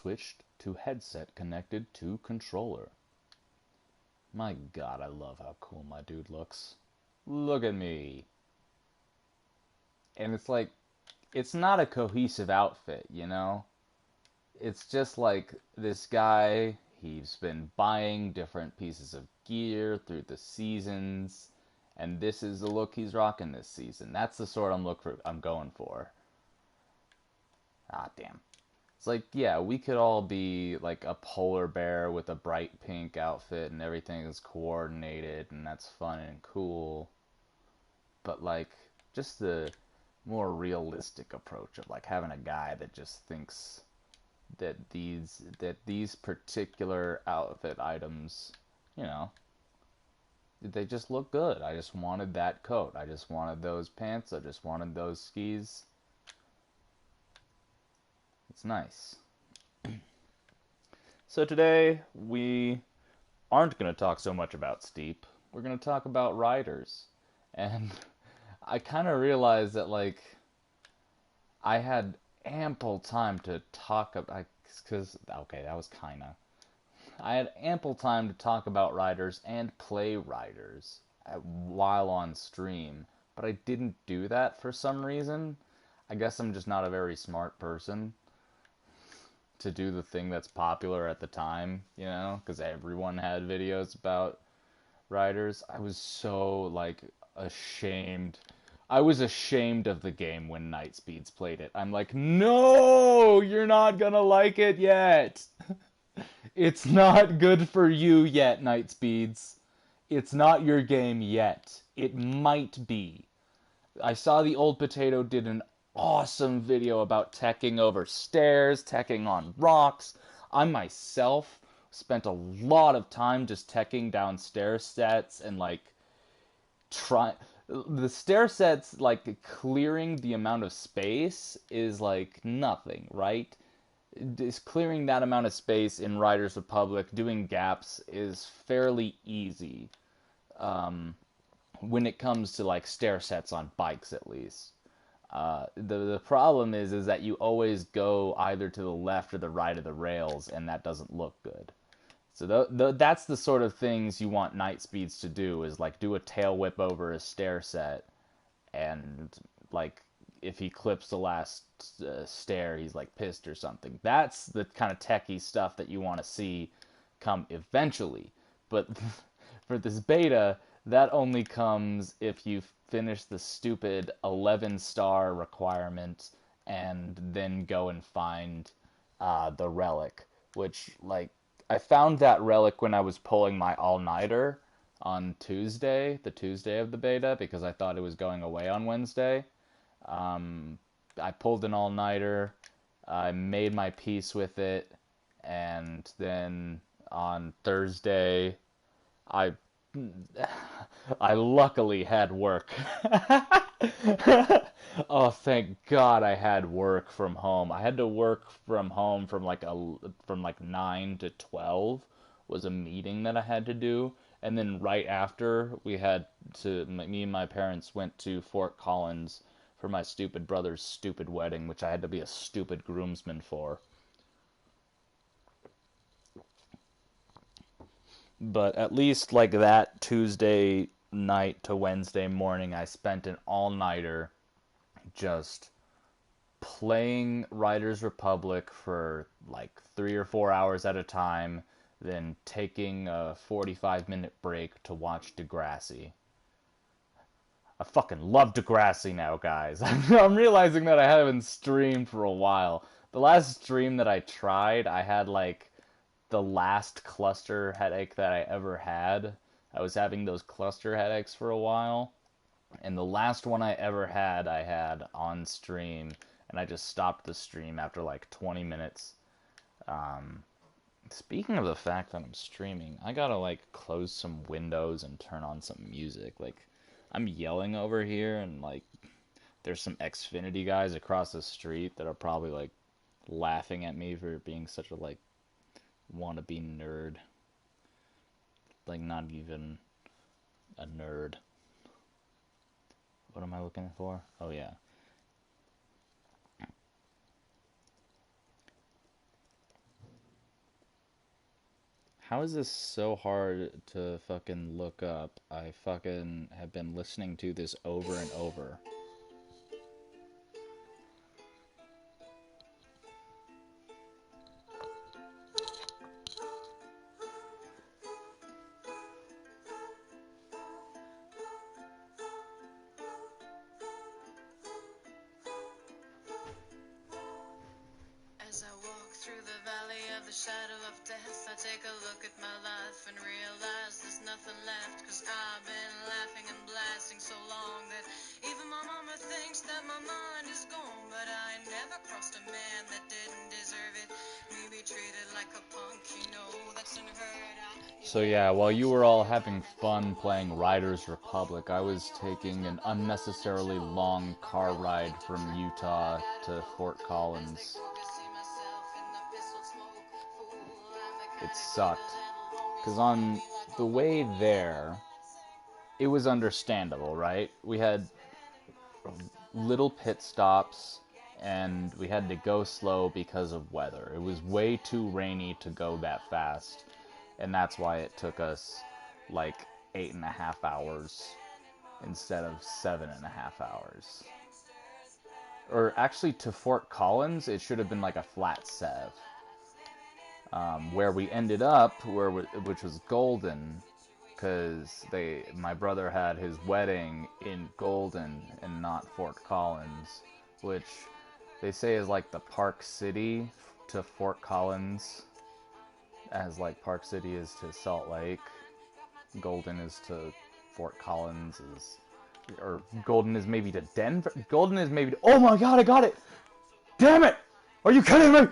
Switched to headset connected to controller. My god, I love how cool my dude looks. Look at me. And it's like, it's not a cohesive outfit, you know? It's just like this guy, he's been buying different pieces of gear through the seasons, and this is the look he's rocking this season. That's the sort I'm going for. Ah, damn. It's like, yeah, we could all be like a polar bear with a bright pink outfit and everything is coordinated and that's fun and cool. But like, just the more realistic approach of like having a guy that just thinks that these particular outfit items, you know, they just look good. I just wanted that coat. I just wanted those pants. I just wanted those skis. It's nice. So today we aren't going to talk so much about Steep. We're going to talk about riders. And I kind of realized that like I had ample time to talk about cuz okay, that was kind of I had ample time to talk about riders and play riders while on stream, but I didn't do that for some reason. I guess I'm just not a very smart person to do the thing that's popular at the time, you know, because everyone had videos about riders. I was so like ashamed. I was ashamed of the game when Nightspeeds played it. I'm like, no, you're not gonna like it yet. It's not good for you yet, Nightspeeds. It's not your game yet. It might be. I saw the old potato did an awesome video about teching over stairs, teching on rocks. I myself spent a lot of time just teching down stair sets and like try the stair sets, like clearing the amount of space is like nothing, right? Is clearing that amount of space in Riders Republic, doing gaps is fairly easy when it comes to like stair sets on bikes, at least. The problem is that you always go either to the left or the right of the rails, and that doesn't look good. So that's the sort of things you want Nightspeeds to do, is like do a tail whip over a stair set, and like if he clips the last stair, he's like pissed or something. That's the kind of techie stuff that you want to see come eventually. But for this beta, that only comes if you finish the stupid 11-star requirement and then go and find the relic, which like I found that relic when I was pulling my all-nighter on Tuesday, the Tuesday of the beta, because I thought it was going away on Wednesday. I pulled an all-nighter, I made my peace with it, and then on Thursday, I I luckily had work. Oh, thank God I had work from home. I had to work from home from like 9 to 12 was a meeting that I had to do. And then right after we had to me and my parents went to Fort Collins for my stupid brother's stupid wedding, which I had to be a stupid groomsman for. But at least like that Tuesday night to Wednesday morning, I spent an all-nighter just playing Riders Republic for like 3 or 4 hours at a time, then taking a 45-minute break to watch Degrassi. I fucking love Degrassi now, guys. I'm realizing that I haven't streamed for a while. The last stream that I tried, I had like the last cluster headache that I ever had. I was having those cluster headaches for a while. And the last one I ever had, I had on stream, and I just stopped the stream after like 20 minutes. Speaking of the fact that I'm streaming, I gotta like close some windows and turn on some music. Like, I'm yelling over here, and like, there's some Xfinity guys across the street that are probably like laughing at me for being such a like wannabe nerd. Like, not even a nerd. What am I looking for? Oh, yeah. How is this so hard to fucking look up? I fucking have been listening to this over and over. As I walk through the valley of the shadow of death, I take a look at my life and realize there's nothing left. Cause I've been laughing and blasting so long that even my mama thinks that my mind is gone. But I never crossed a man that didn't deserve it. Me be treated like a punk, you know that's unheard of. So yeah, while you were all having fun playing Riders Republic, I was taking an unnecessarily long car ride from Utah to Fort Collins. It sucked. Because on the way there, it was understandable, right? We had little pit stops, and we had to go slow because of weather. It was way too rainy to go that fast, and that's why it took us like 8.5 hours instead of 7.5 hours. Or actually, to Fort Collins, it should have been like a flat sev. Where we ended up, which was Golden, because my brother had his wedding in Golden and not Fort Collins, which they say is like the Park City to Fort Collins, as like Park City is to Salt Lake, Golden is to Fort Collins or Golden is maybe to Denver. Golden is maybe to, oh my god, I got it! Damn it! Are you kidding me?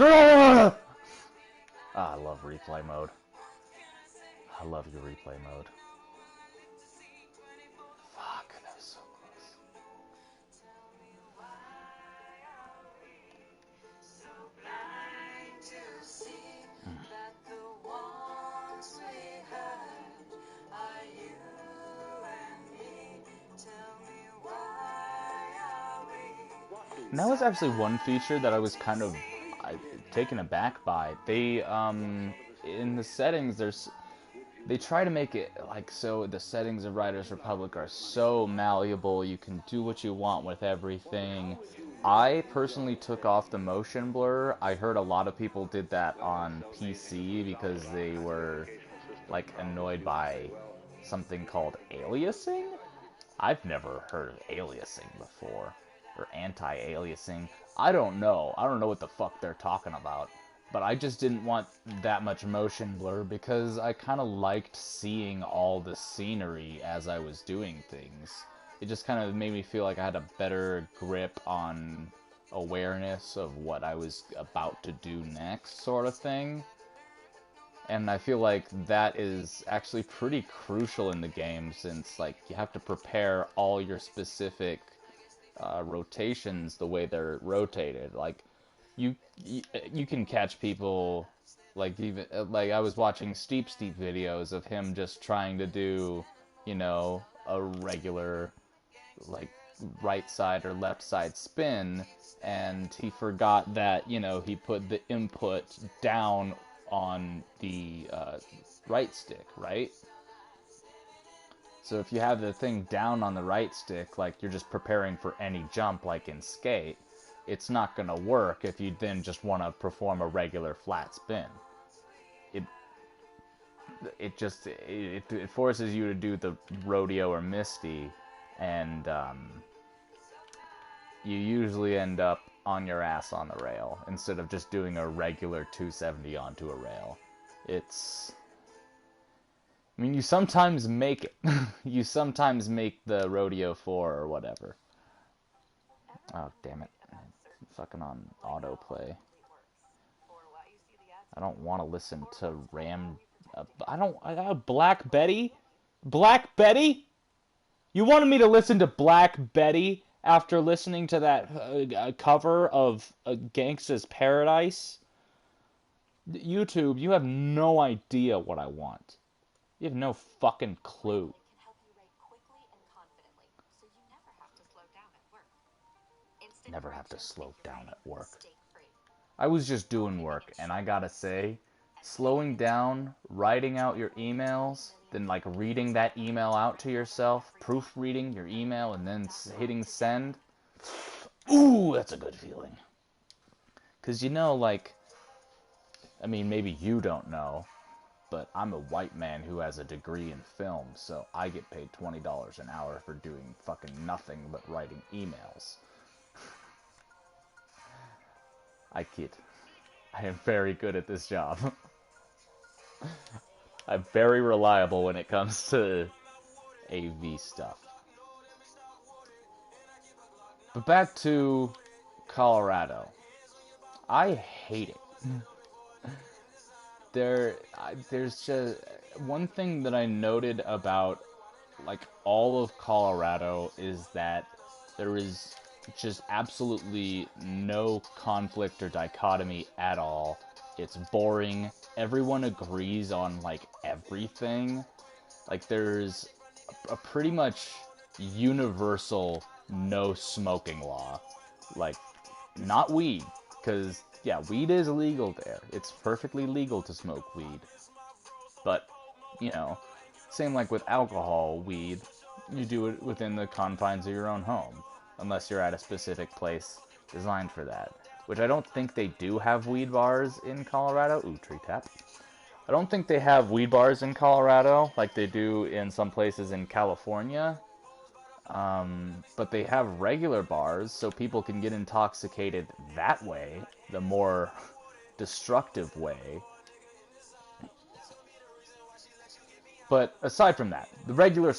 Ah, I love replay mode. I love your replay mode. Fuck, that was so close. And that was actually one feature that I was kind of taken aback by. They in the settings they try to make it like so the settings of Riders Republic are so malleable. You can do what you want with everything. I personally took off the motion blur. I heard a lot of people did that on PC because they were like annoyed by something called aliasing. I've never heard of aliasing before, or anti-aliasing. I don't know. I don't know what the fuck they're talking about. But I just didn't want that much motion blur because I kind of liked seeing all the scenery as I was doing things. It just kind of made me feel like I had a better grip on awareness of what I was about to do next, sort of thing. And I feel like that is actually pretty crucial in the game since like you have to prepare all your specific rotations the way they're rotated. Like you, you can catch people like even like I was watching Steep videos of him just trying to do, a regular like right side or left side spin, and he forgot that he put the input down on the right stick, right? So if you have the thing down on the right stick, like you're just preparing for any jump like in Skate, it's not going to work if you then just want to perform a regular flat spin. It it forces you to do the rodeo or Misty, and you usually end up on your ass on the rail instead of just doing a regular 270 onto a rail. It's I mean, you sometimes make it. You sometimes make the rodeo 4 or whatever. Oh, damn it. It's fucking on autoplay. I don't want to listen to Ram. Black Betty? Black Betty? You wanted me to listen to Black Betty after listening to that cover of Gangsta's Paradise? YouTube, you have no idea what I want. You have no fucking clue. Never have to slow down at work. I was just doing work, and I gotta say, slowing down, writing out your emails, then like reading that email out to yourself, proofreading your email, and then hitting send. Ooh, that's a good feeling. Because like, I mean, maybe you don't know, but I'm a white man who has a degree in film, so I get paid $20 an hour for doing fucking nothing but writing emails. I kid. I am very good at this job. I'm very reliable when it comes to AV stuff. But back to Colorado. I hate it. There's just one thing that I noted about like all of Colorado is that there is just absolutely no conflict or dichotomy at all. It's boring. Everyone agrees on like everything. Like there's a pretty much universal no smoking law. Like not weed, because yeah, weed is illegal there. It's perfectly legal to smoke weed. But, you know, same like with alcohol, weed, you do it within the confines of your own home, unless you're at a specific place designed for that. Which I don't think they do have weed bars in Colorado. Ooh, tree tap. I don't think they have weed bars in Colorado like they do in some places in California. But they have regular bars, so people can get intoxicated that way, the more destructive way. But aside from that, the regular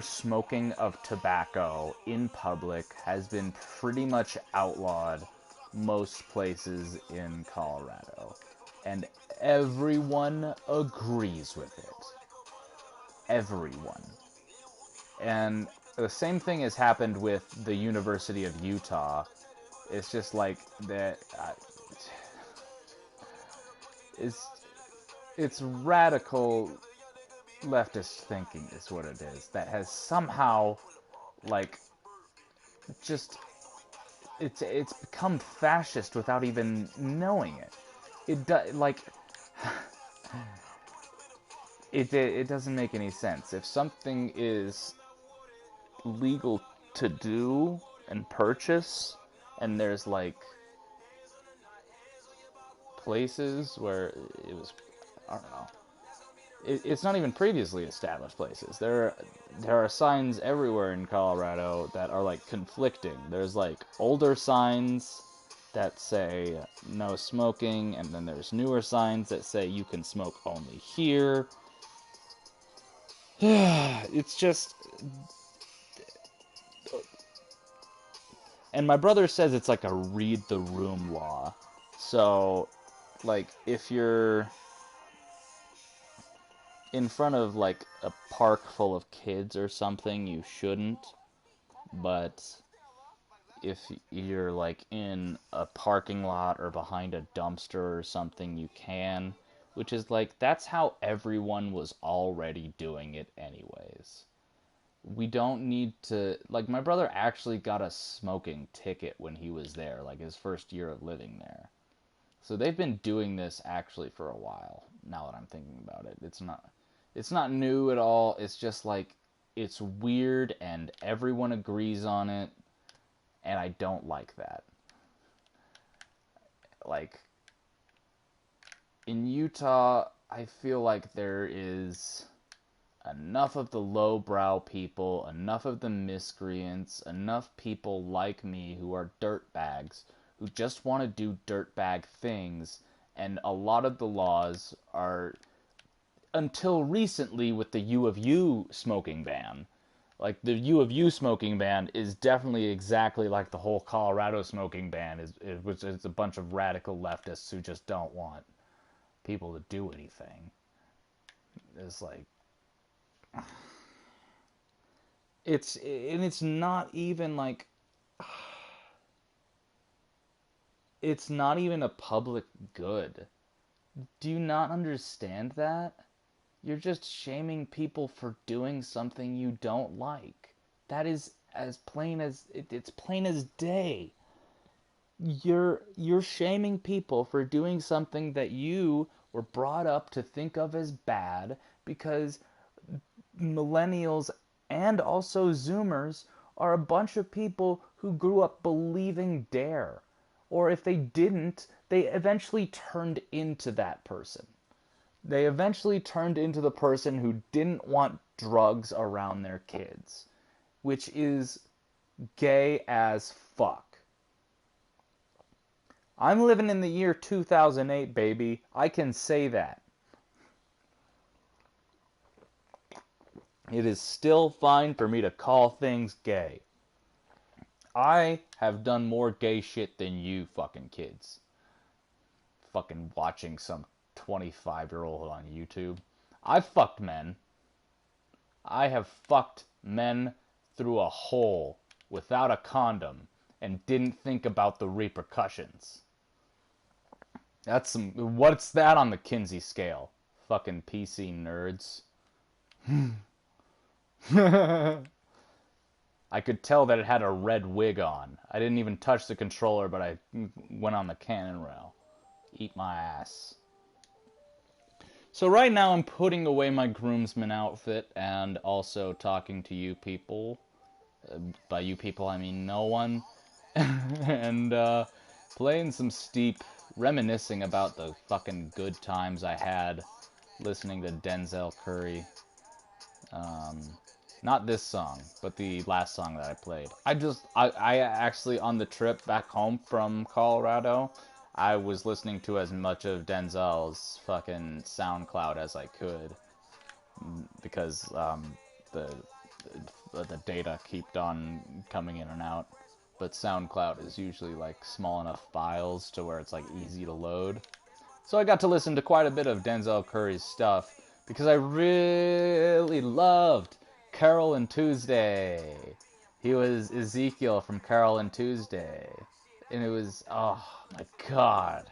smoking of tobacco in public has been pretty much outlawed most places in Colorado. And everyone agrees with it. Everyone. And the same thing has happened with the University of Utah. It's just like that. It's it's radical leftist thinking is what it is that has somehow like just it's become fascist without even knowing it. It like it doesn't make any sense. If something is legal to do and purchase, and there's like places where it was, I don't know, it's not even previously established places. There are signs everywhere in Colorado that are like conflicting. There's like older signs that say no smoking, and then there's newer signs that say you can smoke only here. It's just, and my brother says it's like a read the room law. So, like if you're in front of like a park full of kids or something, you shouldn't. But if you're like in a parking lot or behind a dumpster or something, you can. Which is like, that's how everyone was already doing it anyways. We don't need to, like, my brother actually got a smoking ticket when he was there, like his first year of living there. So they've been doing this actually for a while, now that I'm thinking about it. It's not new at all. It's just like it's weird and everyone agrees on it, and I don't like that. Like in Utah, I feel like there is enough of the lowbrow people, enough of the miscreants, enough people like me who are dirtbags, who just want to do dirtbag things, and a lot of the laws are, until recently with the U of U smoking ban. Like the U of U smoking ban is definitely exactly like the whole Colorado smoking ban which is a bunch of radical leftists who just don't want people to do anything. It's like it's not even like it's not even a public good. Do you not understand that? You're just shaming people for doing something you don't like. That is as plain as it's plain as day. You're shaming people for doing something that you were brought up to think of as bad because millennials and also Zoomers are a bunch of people who grew up believing Dare. Or if they didn't, they eventually turned into that person. They eventually turned into the person who didn't want drugs around their kids, which is gay as fuck. I'm living in the year 2008, baby. I can say that. It is still fine for me to call things gay. I have done more gay shit than you fucking kids. Fucking watching some 25-year-old on YouTube. I've fucked men. I have fucked men through a hole without a condom and didn't think about the repercussions. That's some. What's that on the Kinsey scale? Fucking PC nerds. I could tell that it had a red wig on. I didn't even touch the controller, but I went on the cannon rail. Eat my ass. So right now I'm putting away my groomsman outfit and also talking to you people. By you people, I mean no one. And playing some Steep, reminiscing about the fucking good times I had listening to Denzel Curry. Not this song, but the last song that I played. I actually, on the trip back home from Colorado, I was listening to as much of Denzel's fucking SoundCloud as I could. Because the the data kept on coming in and out. But SoundCloud is usually like small enough files to where it's like easy to load. So I got to listen to quite a bit of Denzel Curry's stuff because I really loved Carol and Tuesday. He was Ezekiel from Carol and Tuesday. And it was, oh my god.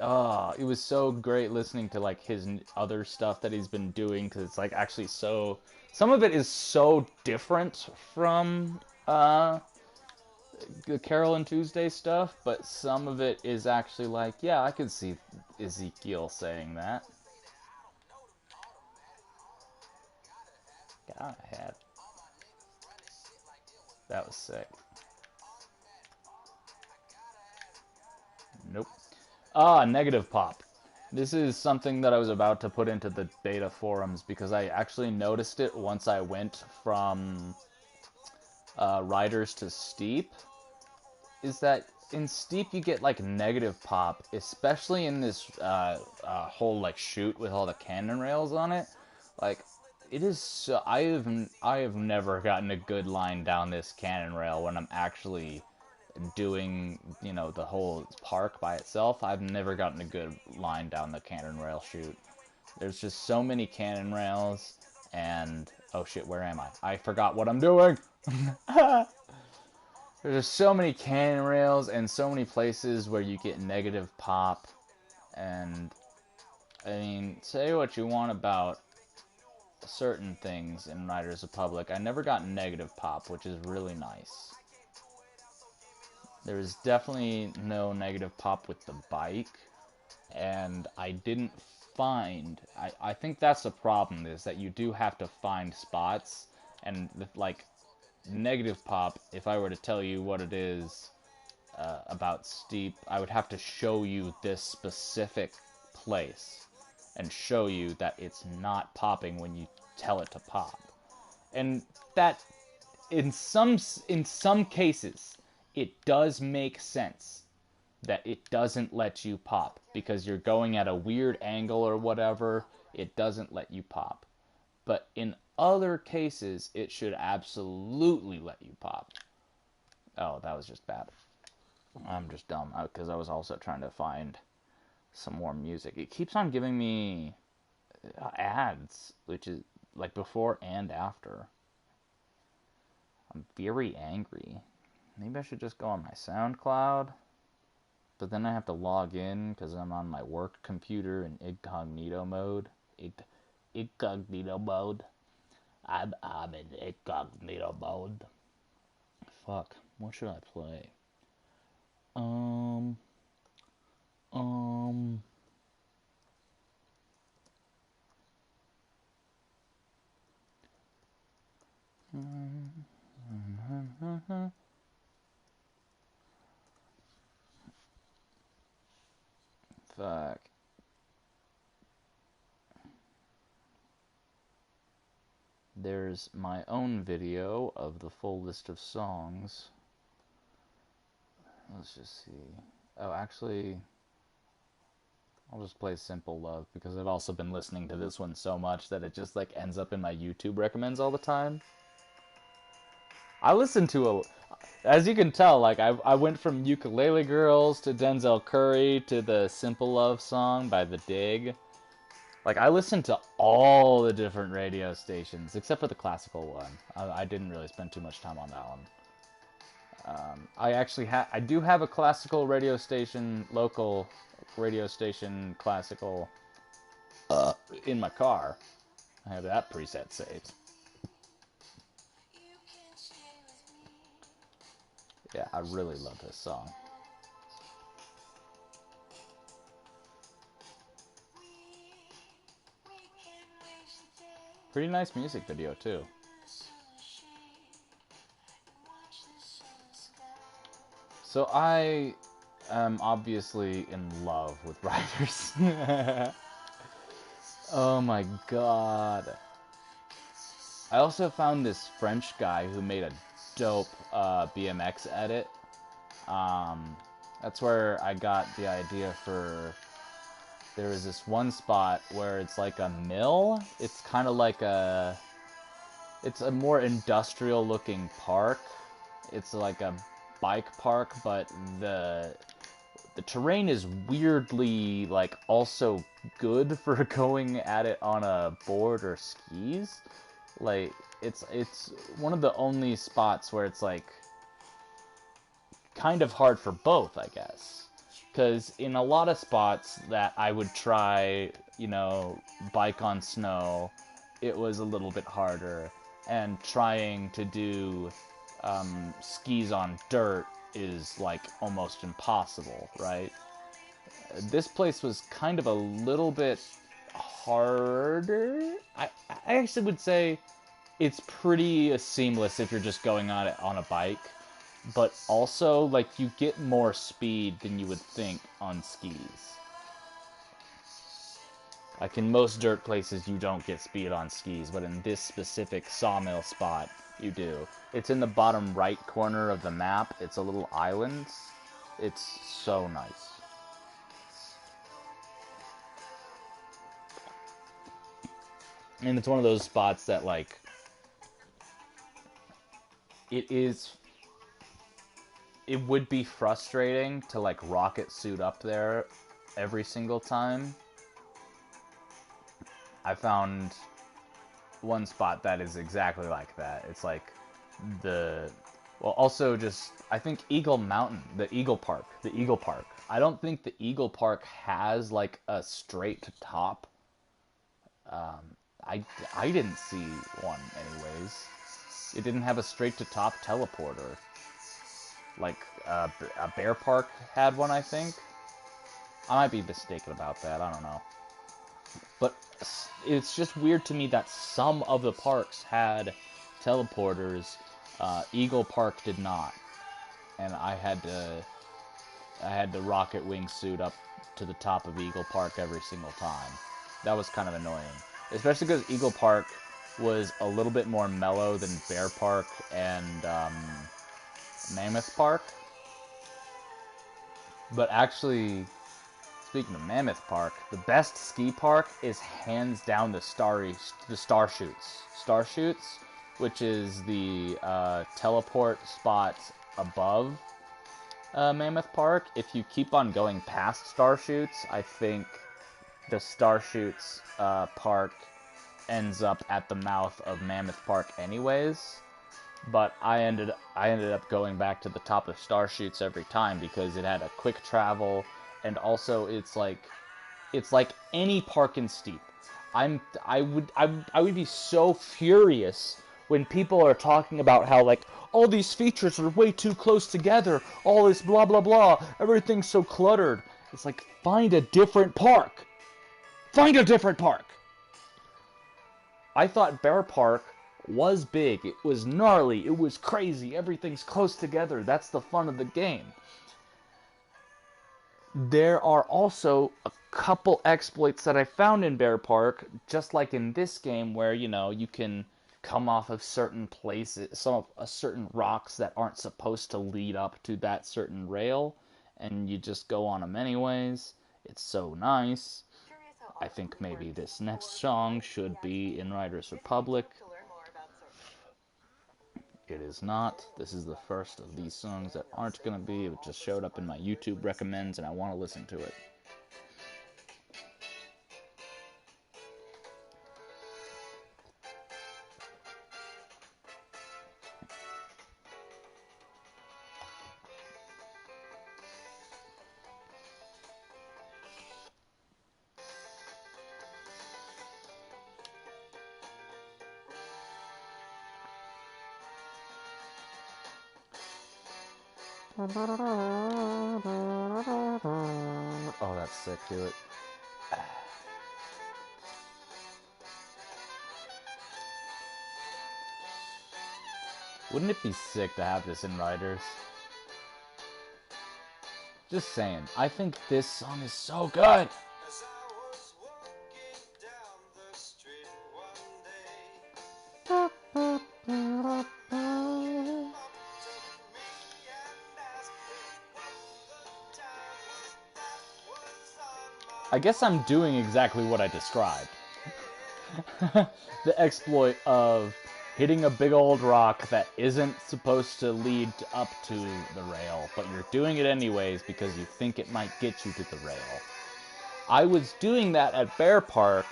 Oh, it was so great listening to like his other stuff that he's been doing because it's like actually so. Some of it is so different from the Carol and Tuesday stuff, but some of it is actually like, yeah, I could see Ezekiel saying that. God, I had. That was sick. Nope. Negative pop. This is something that I was about to put into the beta forums because I actually noticed it once I went from Riders to Steep. Is that in Steep you get like negative pop, especially in this whole like chute with all the cannon rails on it. Like it is so, I have never gotten a good line down this cannon rail when I'm actually doing, you know, the whole park by itself. I've never gotten a good line down the cannon rail chute. There's just so many cannon rails, and oh shit, where am I? I forgot what I'm doing. There's just so many cannon rails and so many places where you get negative pop. And I mean, say what you want about certain things in Riders Republic. I never got negative pop, which is really nice. There was definitely no negative pop with the bike, and I didn't find. I think that's the problem, is that you do have to find spots, and like negative pop, if I were to tell you what it is about Steep, I would have to show you this specific place and show you that it's not popping when you tell it to pop. And that in some cases it does make sense that it doesn't let you pop because you're going at a weird angle or whatever. It doesn't let you pop. But in other cases, it should absolutely let you pop. Oh, that was just bad. I'm just dumb because I was also trying to find some more music. It keeps on giving me ads, which is like before and after. I'm very angry. Maybe I should just go on my SoundCloud. But then I have to log in because I'm on my work computer in incognito mode. Incognito mode. I'm in incognito mode. Fuck. What should I play? Um. Fuck. There's my own video of the full list of songs. Let's just see. Oh, actually, I'll just play Simple Love because I've also been listening to this one so much that it just like ends up in my YouTube recommends all the time. I listen to as you can tell, like I went from Ukulele Girls to Denzel Curry to the Simple Love song by The Dig. Like, I listened to all the different radio stations, except for the classical one. I didn't really spend too much time on that one. I do have a classical radio station, local radio station, classical, in my car. I have that preset saved. Yeah, I really love this song. Pretty nice music video, too. So I am obviously in love with Riders. Oh my god. I also found this French guy who made a dope BMX edit. That's where I got the idea for... There was this one spot where it's like a mill. It's kind of like a... It's a more industrial looking park. It's like a bike park, but the terrain is weirdly like also good for going at it on a board or skis. Like it's one of the only spots where it's like kind of hard for both, I guess. Because in a lot of spots that I would try, bike on snow, it was a little bit harder. And trying to do skis on dirt is like almost impossible, right? This place was kind of a little bit harder. I actually would say it's pretty seamless if you're just going on it on a bike. But also, like, you get more speed than you would think on skis. Like, in most dirt places, you don't get speed on skis, but in this specific sawmill spot, you do. It's in the bottom right corner of the map. It's a little island. It's so nice. And it's one of those spots that, like, it would be frustrating to, like, rocket suit up there every single time. I found one spot that is exactly like that. It's like also just, I think Eagle Mountain, the Eagle Park. I don't think the Eagle Park has, like, a straight top. I didn't see one, anyways. It didn't have a straight-to-top teleporter. Like, a Bear Park had one, I think. I might be mistaken about that, I don't know. But it's just weird to me that some of the parks had teleporters. Eagle Park did not. And I had to rocket wingsuit up to the top of Eagle Park every single time. That was kind of annoying. Especially because Eagle Park was a little bit more mellow than Bear Park and Mammoth Park. But actually, speaking of Mammoth Park, the best ski park is hands down the Starshoots. Starshoots, which is the teleport spot above Mammoth Park. If you keep on going past Starshoots, I think the Starshoots park ends up at the mouth of Mammoth Park anyways. But I ended up going back to the top of Starshoots every time because it had a quick travel, and also it's like any park in Steep. I would be so furious when people are talking about how, like, all these features are way too close together, all this blah blah blah, everything's so cluttered. It's like, find a different park. Find a different park. I thought Bear Park was big. It was gnarly. It was crazy. Everything's close together. That's the fun of the game. there are also a couple exploits that I found in Bear Park, just like in this game, where you can come off of certain places, some certain rocks that aren't supposed to lead up to that certain rail, and you just go on them anyways. It's so nice. I think maybe this next song should be in Riders Republic. It is not. This is the first of these songs that aren't going to be. It just showed up in my YouTube recommends, and I want to listen to it. Oh, that's sick. Do it. Wouldn't it be sick to have this in Riders? Just saying. I think this song is so good. I guess I'm doing exactly what I described. The exploit of hitting a big old rock that isn't supposed to lead up to the rail, but you're doing it anyways because you think it might get you to the rail. I was doing that at Bear Park,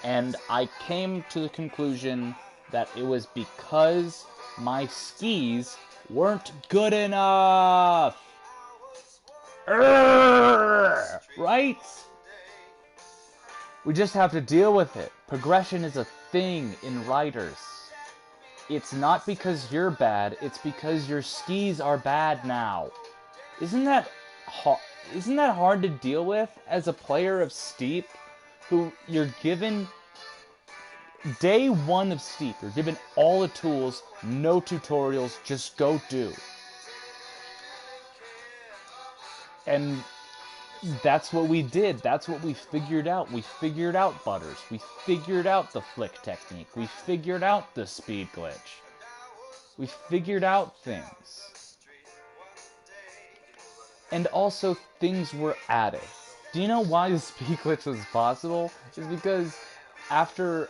and I came to the conclusion that it was because my skis weren't good enough. Right? We just have to deal with it. Progression is a thing in Riders. It's not because you're bad, it's because your skis are bad now. Isn't that hard to deal with as a player of Steep, who you're given day one of Steep, you're given all the tools, no tutorials, just go do. And that's what we did. That's what we figured out. We figured out butters. We figured out the flick technique. We figured out the speed glitch. We figured out things. And also, things were added. Do you know why the speed glitch was possible? It's because after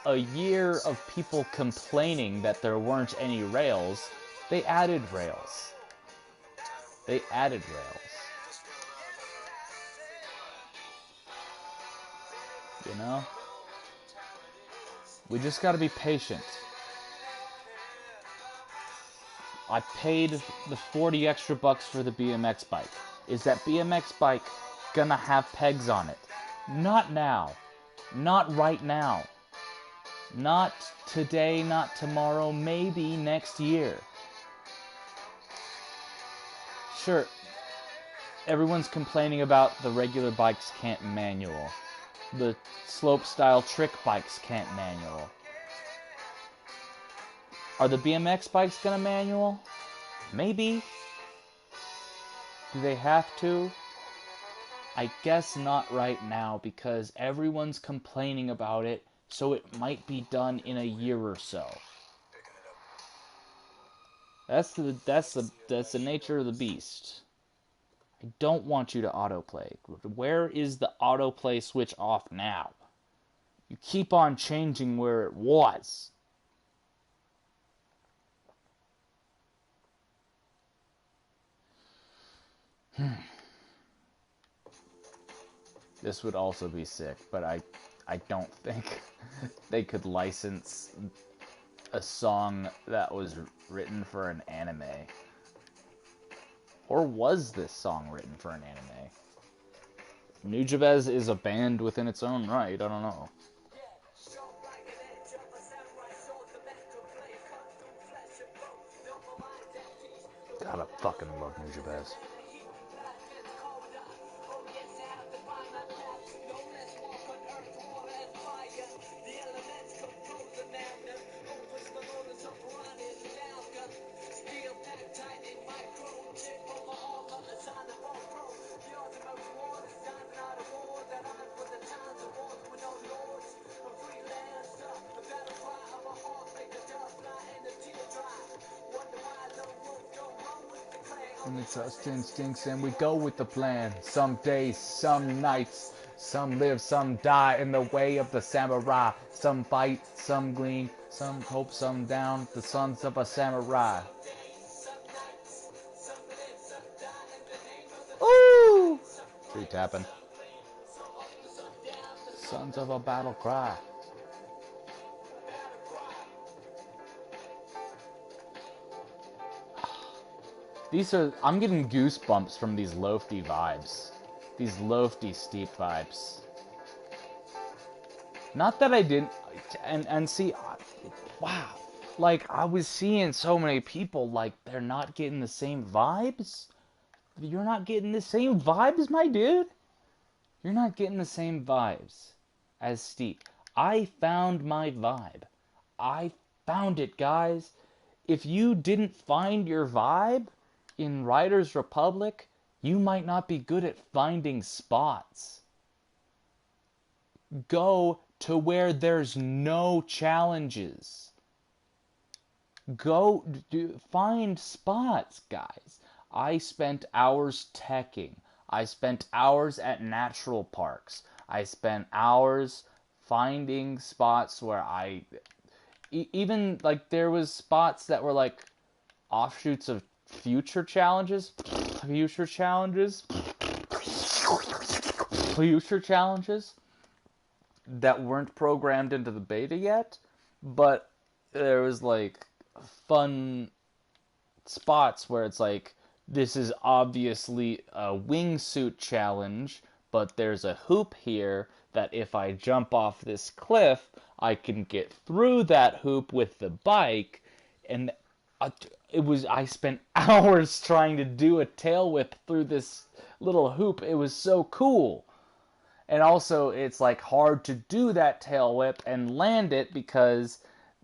a year of people complaining that there weren't any rails, they added rails. They added rails. You know? We just gotta be patient. I paid the 40 extra bucks for the BMX bike. Is that BMX bike gonna have pegs on it? Not now. Not right now. Not today, not tomorrow, maybe next year. Sure, everyone's complaining about the regular bikes can't manual. The slope-style trick bikes can't manual. Are the BMX bikes gonna manual? Maybe. Do they have to? I guess not right now because everyone's complaining about it, so it might be done in a year or so. That's the nature of the beast. I don't want you to autoplay. Where is the autoplay switch off now? You keep on changing where it was. This would also be sick, but I don't think they could license a song that was written for an anime. Or was this song written for an anime? Nujabes is a band within its own right, I don't know. God, I fucking love Nujabes. And the trust instincts, and we go with the plan. Some days, some nights, some live, some die in the way of the samurai. Some fight, some glean, some hope, some down. The sons of a samurai. Ooh! Tree tapping. Sons of a battle cry. I'm getting goosebumps from these lofty vibes. These lofty steep vibes. Not that I didn't, and see, wow. Like, I was seeing so many people, like, they're not getting the same vibes. You're not getting the same vibes, my dude. You're not getting the same vibes as Steep. I found my vibe. I found it, guys. If you didn't find your vibe in Riders Republic, you might not be good at finding spots. Go to where there's no challenges. Find spots, guys. I spent hours teching. I spent hours at natural parks. I spent hours finding spots where even like there was spots that were like offshoots of future challenges that weren't programmed into the beta yet, but there was like fun spots where it's like, this is obviously a wingsuit challenge, but there's a hoop here that if I jump off this cliff, I can get through that hoop with the bike. And I spent hours trying to do a tail whip through this little hoop. It was so cool. And also, it's like hard to do that tail whip and land it because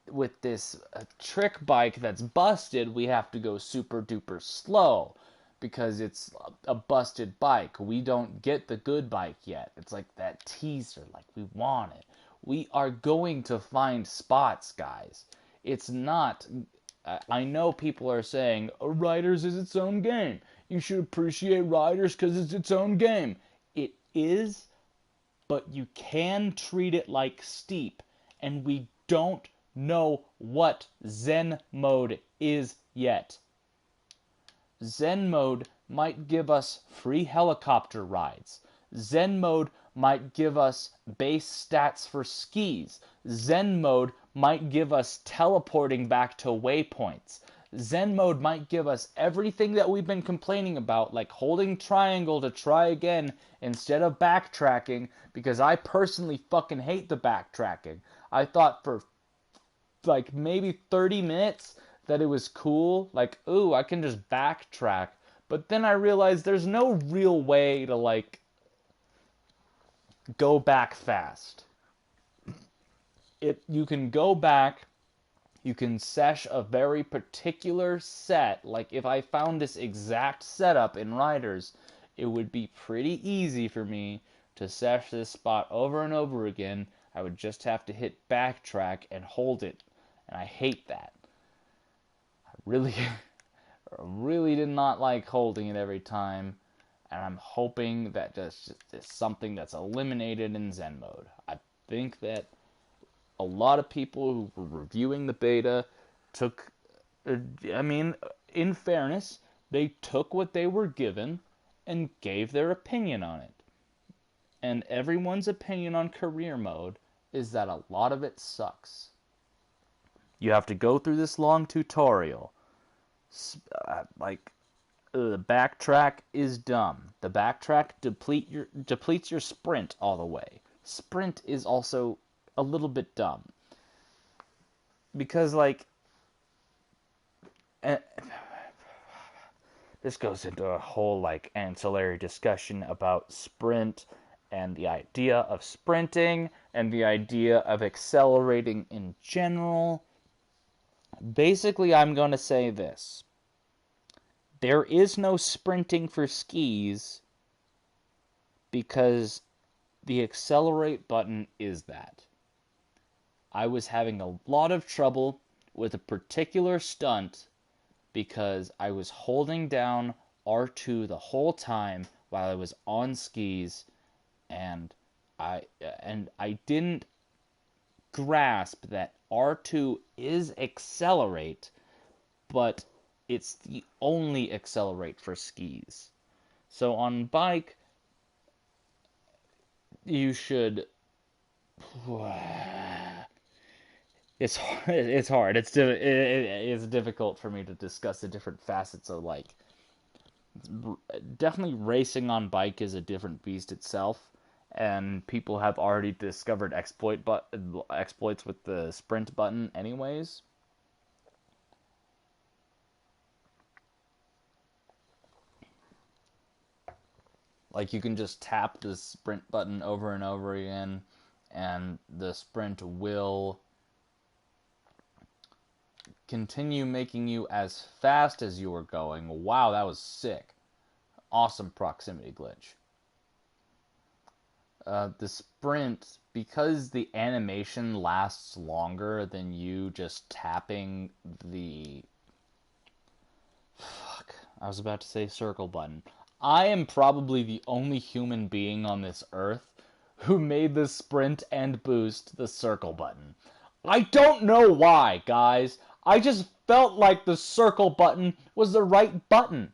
with this trick bike that's busted, we have to go super duper slow because it's a busted bike. We don't get the good bike yet. It's like that teaser, like we want it. We are going to find spots, guys. It's not. I know people are saying, Riders is its own game. You should appreciate Riders because it's its own game. It is, but you can treat it like Steep, and we don't know what Zen mode is yet. Zen mode might give us free helicopter rides. Zen mode might give us base stats for skis. Zen mode might give us teleporting back to waypoints. Zen mode might give us everything that we've been complaining about, like holding triangle to try again instead of backtracking, because I personally fucking hate the backtracking. I thought for like maybe 30 minutes that it was cool, like, ooh, I can just backtrack. But then I realized there's no real way to like go back fast. You can go back, you can sesh a very particular set. Like if I found this exact setup in Riders, it would be pretty easy for me to sesh this spot over and over again. I would just have to hit backtrack and hold it. And I hate that. I really did not like holding it every time. And I'm hoping that that's just something that's eliminated in Zen mode. I think that a lot of people who were reviewing the beta took, in fairness, they took what they were given and gave their opinion on it. And everyone's opinion on career mode is that a lot of it sucks. You have to go through this long tutorial. The backtrack is dumb. The backtrack depletes your sprint all the way. Sprint is also a little bit dumb. Because, this goes into a whole, ancillary discussion about sprint and the idea of sprinting and the idea of accelerating in general. Basically, I'm going to say this. There is no sprinting for skis because the accelerate button is that. I was having a lot of trouble with a particular stunt because I was holding down R2 the whole time while I was on skis, and I didn't grasp that R2 is accelerate, but it's the only accelerate for skis. So on bike, you should. It's hard. It's difficult for me to discuss the different facets of like. Definitely, racing on bike is a different beast itself, and people have already discovered exploits with the sprint button, anyways. Like you can just tap the sprint button over and over again, and the sprint will continue making you as fast as you were going. Wow, that was sick. Awesome proximity glitch. The sprint, because the animation lasts longer than you just tapping the... Fuck, I was about to say circle button. I am probably the only human being on this earth who made the sprint and boost the circle button. I don't know why, guys. I just felt like the circle button was the right button.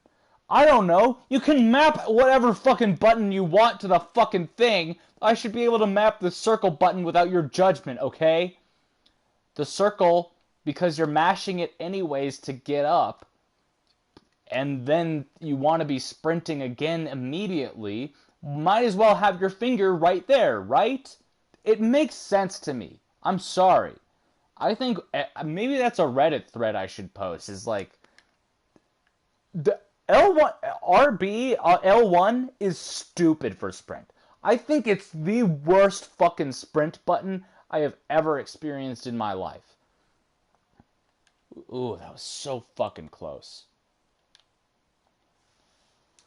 I don't know. You can map whatever fucking button you want to the fucking thing. I should be able to map the circle button without your judgment, okay? The circle, because you're mashing it anyways to get up, and then you want to be sprinting again immediately, might as well have your finger right there, right? It makes sense to me. I'm sorry. I think maybe that's a Reddit thread I should post. Is like the L1 RB L1 is stupid for sprint. I think it's the worst fucking sprint button I have ever experienced in my life. Ooh, that was so fucking close.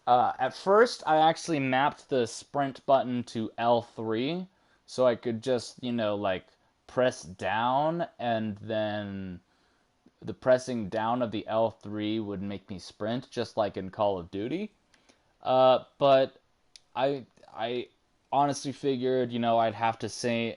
At first, I actually mapped the sprint button to L3, so I could just, like, press down, and then the pressing down of the L3 would make me sprint, just like in Call of Duty. But I honestly figured, I'd have to say,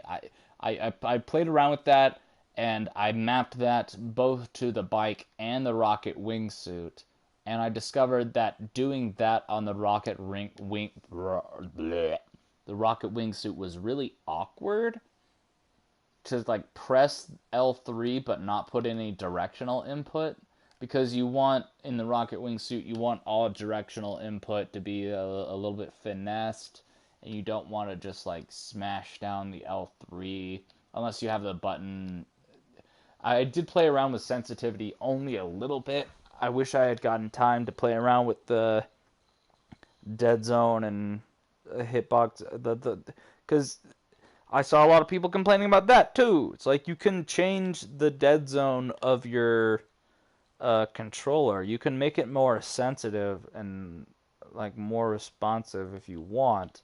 I played around with that, and I mapped that both to the bike and the rocket wingsuit. And I discovered that doing that on the rocket wingsuit was really awkward. To like press L3 but not put any directional input, because you want in the rocket wingsuit you want all directional input to be a little bit finessed, and you don't want to just like smash down the L3 unless you have the button. I did play around with sensitivity only a little bit. I wish I had gotten time to play around with the dead zone and hitbox, because I saw a lot of people complaining about that too. It's like you can change the dead zone of your controller. You can make it more sensitive and like more responsive if you want.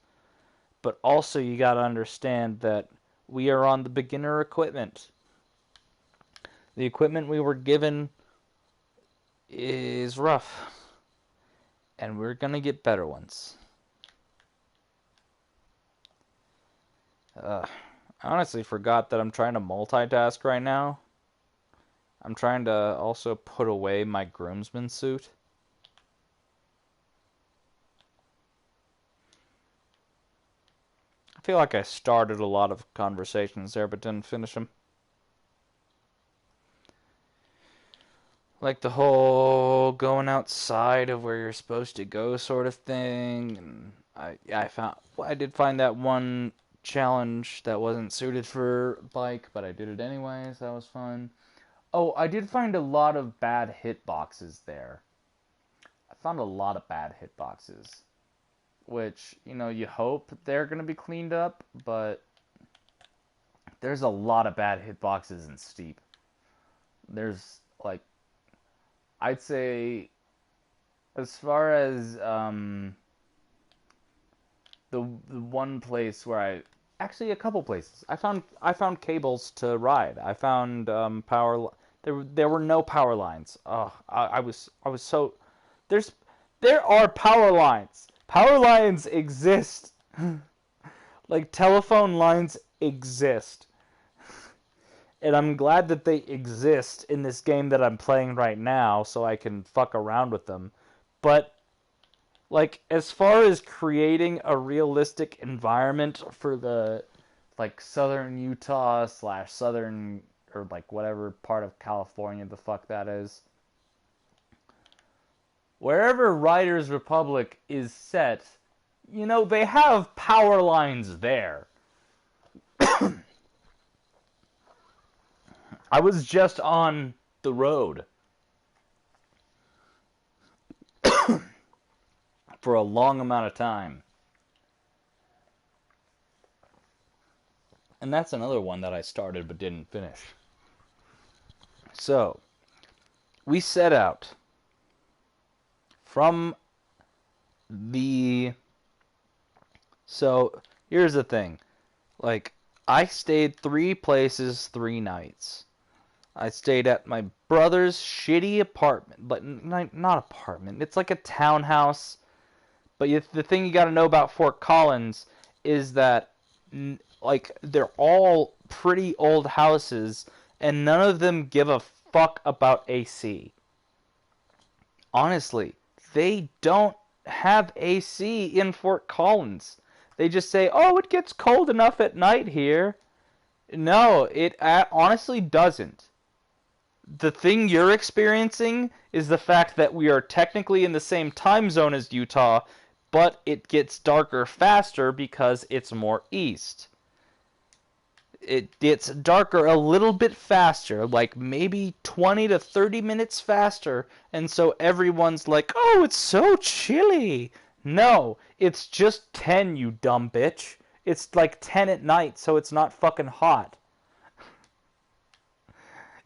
But also you gotta understand that we are on the beginner equipment. The equipment we were given is rough, and we're gonna get better ones. I honestly forgot that I'm trying to multitask right now. I'm trying to also put away my groomsman suit. I feel like I started a lot of conversations there but didn't finish them. Like the whole going outside of where you're supposed to go sort of thing. And I did find that one challenge that wasn't suited for bike, but I did it anyways. That was fun. Oh, I did find a lot of bad hitboxes there. I found a lot of bad hitboxes, which, you hope they're going to be cleaned up, but there's a lot of bad hitboxes in Steep. There's, like, I'd say, as far as the one place where actually a couple places I found cables to ride. I found power. There were no power lines. Oh, I was so there's There are power lines. Power lines exist. Like, telephone lines exist. And I'm glad that they exist in this game that I'm playing right now so I can fuck around with them. But, like, as far as creating a realistic environment for the, like, southern Utah / southern, or, like, whatever part of California the fuck that is, wherever Riders Republic is set, you know, they have power lines there. I was just on the road for a long amount of time. And that's another one that I started but didn't finish. So, we set out from the... So, here's the thing. Like, I stayed 3 places, 3 nights. I stayed at my brother's shitty apartment. But not apartment. It's like a townhouse. But the thing you gotta know about Fort Collins is that, like, they're all pretty old houses, and none of them give a fuck about AC. Honestly, they don't have AC in Fort Collins. They just say, oh, it gets cold enough at night here. No, it honestly doesn't. The thing you're experiencing is the fact that we are technically in the same time zone as Utah, but it gets darker faster because it's more east. It gets darker a little bit faster, like maybe 20 to 30 minutes faster, and so everyone's like, oh, it's so chilly. No, it's just 10, you dumb bitch. It's like 10 at night, so it's not fucking hot.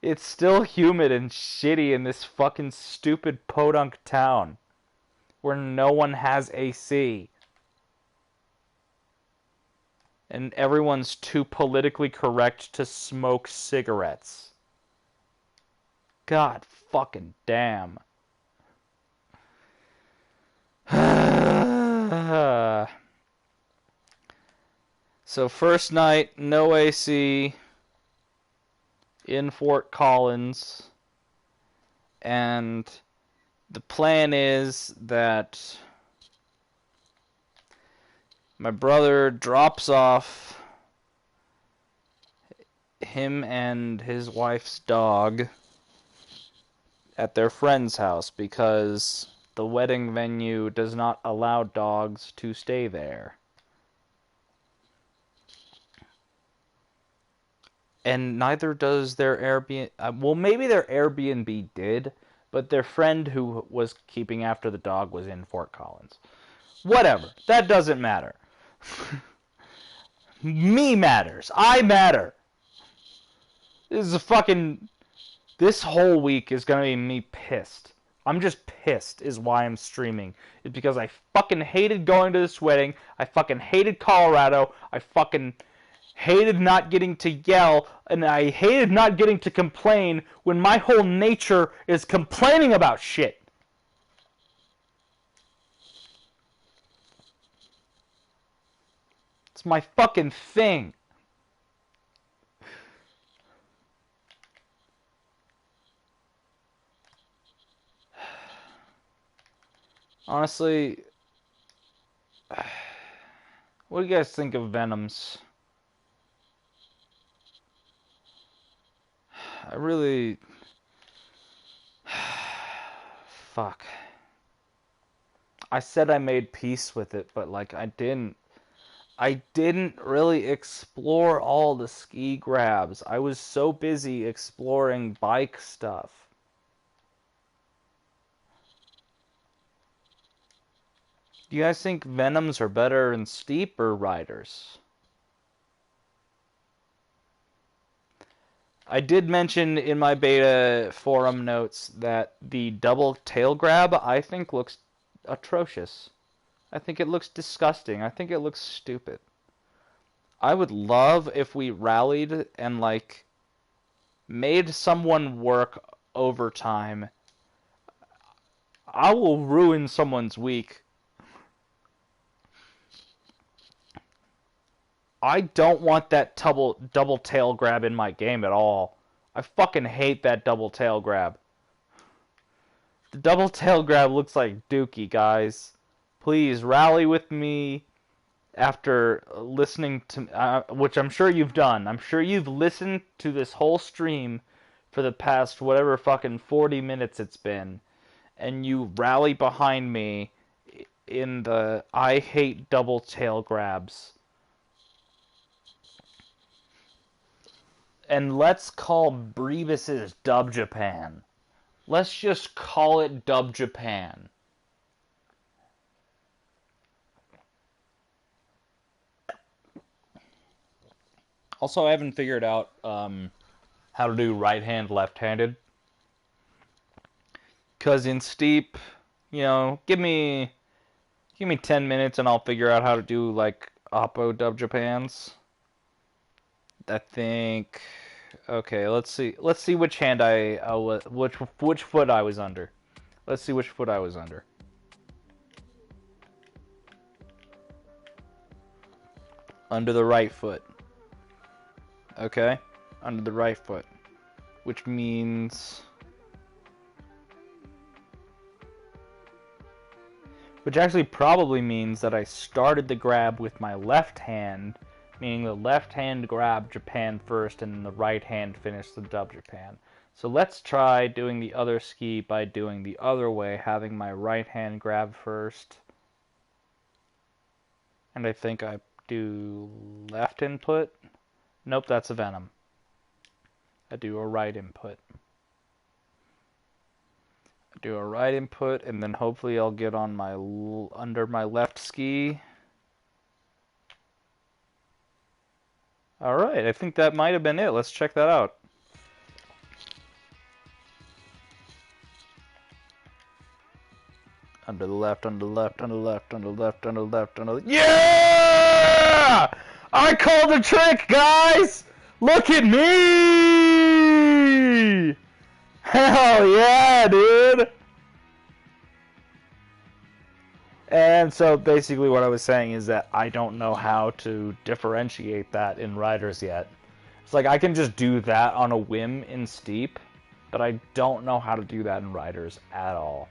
It's still humid and shitty in this fucking stupid podunk town where no one has AC. And everyone's too politically correct to smoke cigarettes. God fucking damn. So first night, no AC in Fort Collins. And the plan is that my brother drops off him and his wife's dog at their friend's house because the wedding venue does not allow dogs to stay there. And neither does their Airbnb. Well, maybe their Airbnb did, but their friend who was keeping after the dog was in Fort Collins. Whatever. That doesn't matter. Me matters. I matter. This whole week is gonna be me pissed. I'm just pissed is why I'm streaming. It's because I fucking hated going to this wedding. I fucking hated Colorado. I fucking hated not getting to yell. And I hated not getting to complain when my whole nature is complaining about shit. It's my fucking thing. Honestly, what do you guys think of Venoms? I really... Fuck. I said I made peace with it, but, like, I didn't really explore all the ski grabs. I was so busy exploring bike stuff. Do you guys think Venoms are better in Steep or Riders? I did mention in my beta forum notes that the double tail grab I think looks atrocious. I think it looks disgusting. I think it looks stupid. I would love if we rallied and, like, made someone work overtime. I will ruin someone's week. I don't want that double tail grab in my game at all. I fucking hate that double tail grab. The double tail grab looks like Dookie, guys. Please rally with me after listening to, which I'm sure you've done. I'm sure you've listened to this whole stream for the past whatever fucking 40 minutes it's been, and you rally behind me in the I hate double tail grabs. And let's call Brevis's Dub Japan. Let's just call it Dub Japan. Also, I haven't figured out how to do right-hand, left-handed. Because in Steep, you know, give me 10 minutes and I'll figure out how to do, like, Oppo Dub Japans. I think... Okay, let's see which hand which foot I was under. Let's see which foot I was under. Under the right foot. Okay, under the right foot, which means, which actually probably means that I started the grab with my left hand, meaning the left hand grabbed Japan first and the right hand finished the dub Japan. So let's try doing the other ski by doing the other way, having my right hand grab first. And I think I do left input. Nope, that's a Venom. I do a right input. I do a right input, and then hopefully I'll get on my under my left ski. Alright, I think that might have been it. Let's check that out. Under the left, under the left, under the left, under the left, under the left, under the... Yeah! I called a trick, guys! Look at me! Hell yeah, dude! And so basically what I was saying is that I don't know how to differentiate that in Riders yet. It's like I can just do that on a whim in Steep, but I don't know how to do that in Riders at all.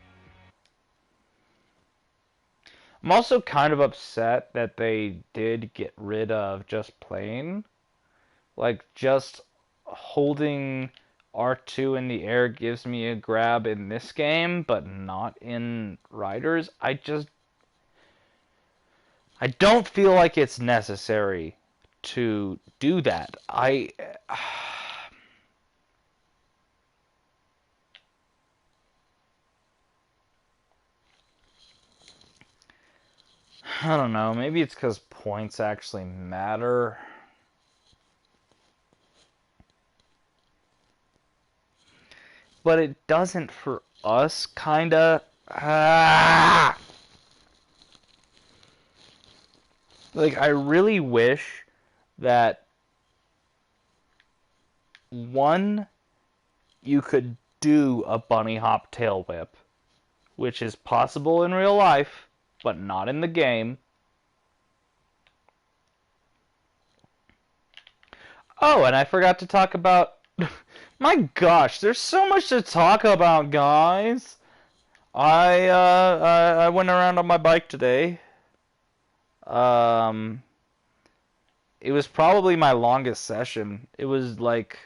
I'm also kind of upset that they did get rid of just playing. Like, just holding R2 in the air gives me a grab in this game, but not in Riders. I don't feel like it's necessary to do that. I don't know. Maybe it's because points actually matter. But it doesn't for us, kinda. Like, I really wish that, one, you could do a bunny hop tail whip, which is possible in real life, but not in the game. Oh, and I forgot to talk about... My gosh, there's so much to talk about, guys. I went around on my bike today. It was probably my longest session. It was like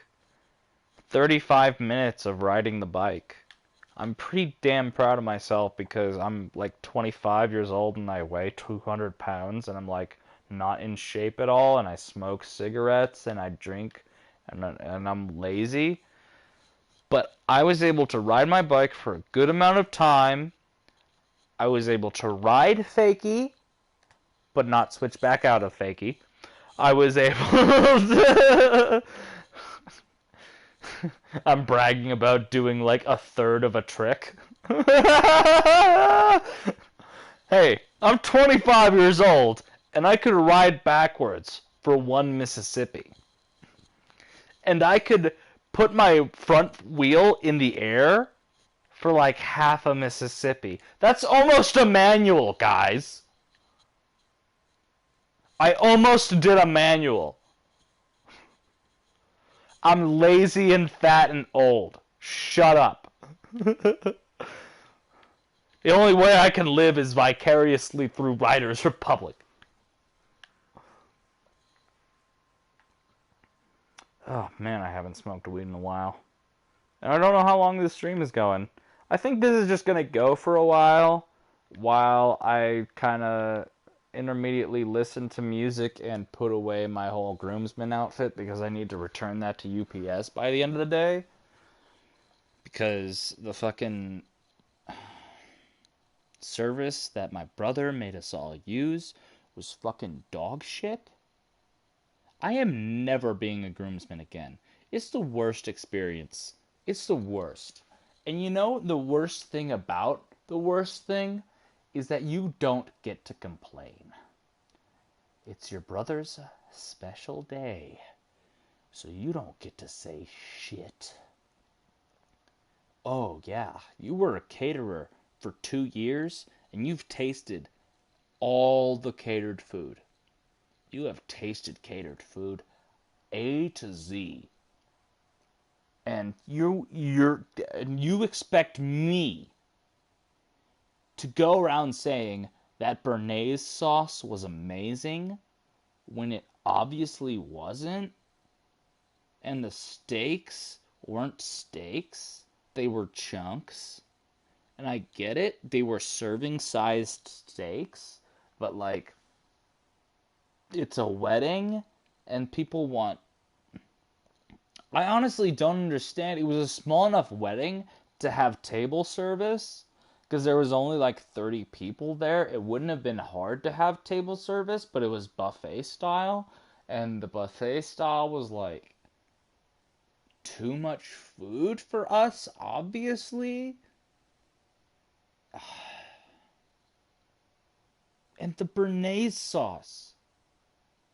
35 minutes of riding the bike. I'm pretty damn proud of myself because I'm like 25 years old and I weigh 200 pounds and I'm like not in shape at all and I smoke cigarettes and I drink and I'm lazy. But I was able to ride my bike for a good amount of time. I was able to ride fakie, but not switch back out of fakie. I was able to... I'm bragging about doing like a third of a trick. Hey, I'm 25 years old, and I could ride backwards for one Mississippi. And I could put my front wheel in the air for like half of Mississippi. That's almost a manual, guys. I almost did a manual. I'm lazy and fat and old. Shut up. The only way I can live is vicariously through Riders Republic. Oh man, I haven't smoked weed in a while. And I don't know how long this stream is going. I think this is just going to go for a while I kind of intermediately listen to music and put away my whole groomsman outfit because I need to return that to UPS by the end of the day. Because the fucking service that my brother made us all use was fucking dog shit. I am never being a groomsman again. It's the worst experience. It's the worst. And you know the worst thing about the worst thing is that you don't get to complain. It's your brother's special day, so you don't get to say shit. Oh yeah, you were a caterer for 2 years and you've tasted all the catered food. You have tasted catered food A to Z. And you expect me to go around saying that béarnaise sauce was amazing when it obviously wasn't? And the steaks weren't steaks, they were chunks. And I get it, they were serving-sized steaks, but like, it's a wedding, and people want... I honestly don't understand. It was a small enough wedding to have table service, because there was only like 30 people there. It wouldn't have been hard to have table service, but it was buffet style, and the buffet style was like too much food for us, obviously. And the béarnaise sauce.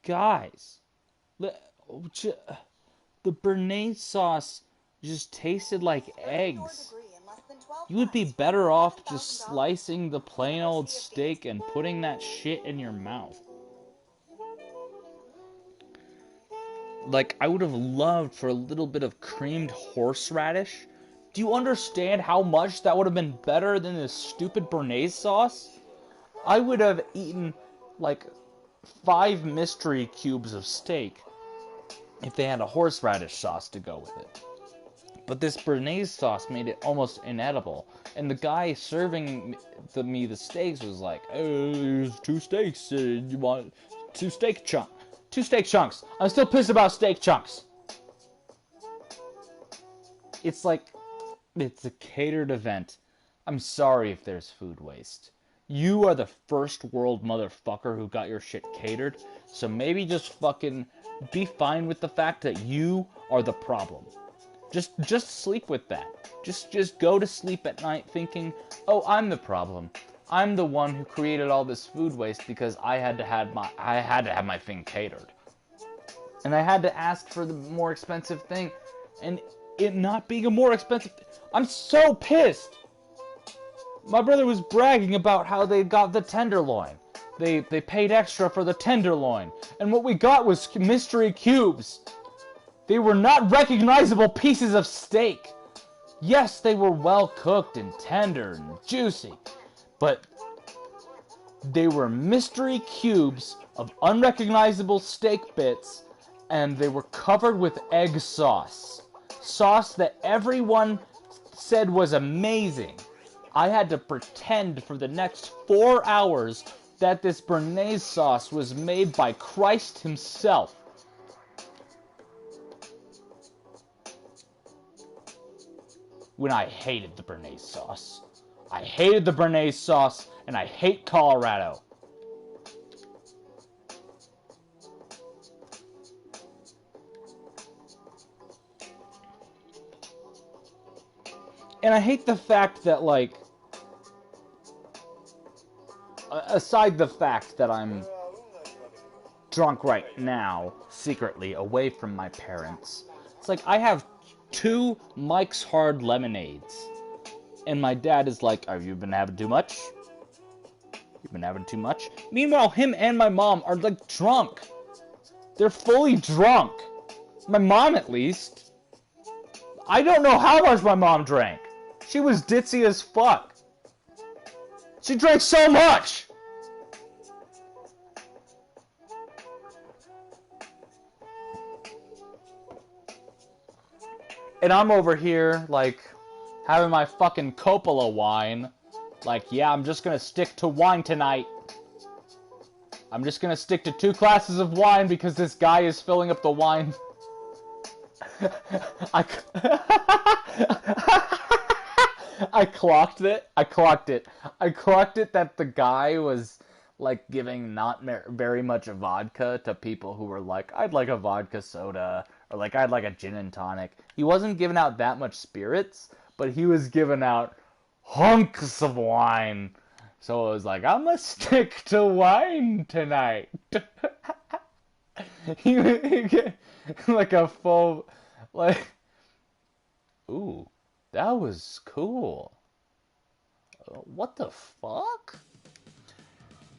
Guys, the béarnaise sauce just tasted like eggs. You would be better off just slicing the plain old steak and putting that shit in your mouth. Like, I would have loved for a little bit of creamed horseradish. Do you understand how much that would have been better than this stupid béarnaise sauce? I would have eaten like 5 mystery cubes of steak if they had a horseradish sauce to go with it. But this béarnaise sauce made it almost inedible. And the guy serving me the steaks was like, "Oh, here's 2 steaks. You want 2 steak chunks? 2 steak chunks. I'm still pissed about steak chunks." It's like, it's a catered event. I'm sorry if there's food waste. You are the first world motherfucker who got your shit catered, so maybe just fucking be fine with the fact that you are the problem. Just sleep with that. Just go to sleep at night thinking, "Oh, I'm the problem. I'm the one who created all this food waste because I had to have my thing catered. And I had to ask for the more expensive thing, and it not being a more expensive I'm so pissed." My brother was bragging about how they got the tenderloin. They paid extra for the tenderloin. And what we got was mystery cubes. They were not recognizable pieces of steak. Yes, they were well cooked and tender and juicy. But they were mystery cubes of unrecognizable steak bits, and they were covered with egg sauce. Sauce that everyone said was amazing. I had to pretend for the next 4 hours that this béarnaise sauce was made by Christ himself. When I hated the béarnaise sauce. I hated the béarnaise sauce, and I hate Colorado. And I hate the fact that, like, aside the fact that I'm drunk right now, secretly, away from my parents, it's like I have 2 Mike's Hard Lemonades. And my dad is like, have you been having too much? You've been having too much? Meanwhile, him and my mom are, like, drunk. They're fully drunk. My mom, at least. I don't know how much my mom drank. She was ditzy as fuck. She drank so much! And I'm over here, like, having my fucking Coppola wine. Like, yeah, I'm just gonna stick to wine tonight. I'm just gonna stick to 2 glasses of wine because this guy is filling up the wine. I clocked it. I clocked it that the guy was, like, giving not very much vodka to people who were like, I'd like a vodka soda, or like, I'd like a gin and tonic. He wasn't giving out that much spirits, but he was giving out hunks of wine. So I was like, I'm gonna stick to wine tonight. Like a full, like, ooh, that was cool. What the fuck?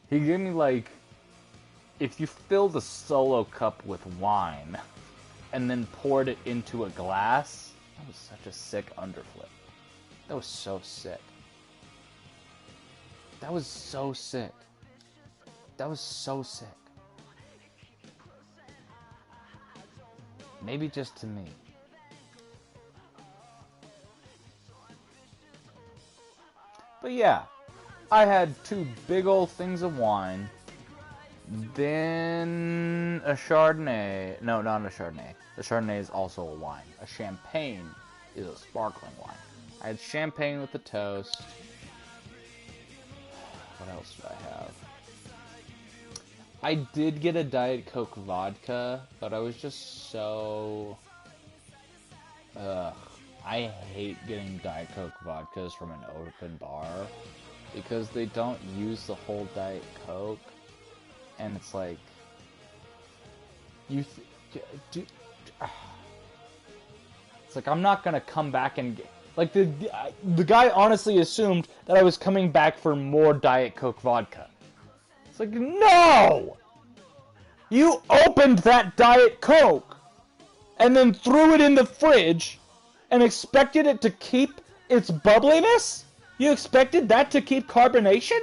He gave me, like, if you filled a Solo cup with wine and then poured it into a glass, that was such a sick underflip. That was so sick. That was so sick. That was so sick. Maybe just to me. But yeah, I had 2 big old things of wine, then a Chardonnay. No, not a Chardonnay. The Chardonnay is also a wine. A Champagne is a sparkling wine. I had champagne with the toast. What else did I have? I did get a Diet Coke vodka, but I was just so... I hate getting Diet Coke vodkas from an open bar because they don't use the whole Diet Coke, and it's like it's like I'm not gonna come back and get, like the guy honestly assumed that I was coming back for more Diet Coke vodka. It's like, no! You opened that Diet Coke and then threw it in the fridge and expected it to keep its bubbliness? You expected that to keep carbonation?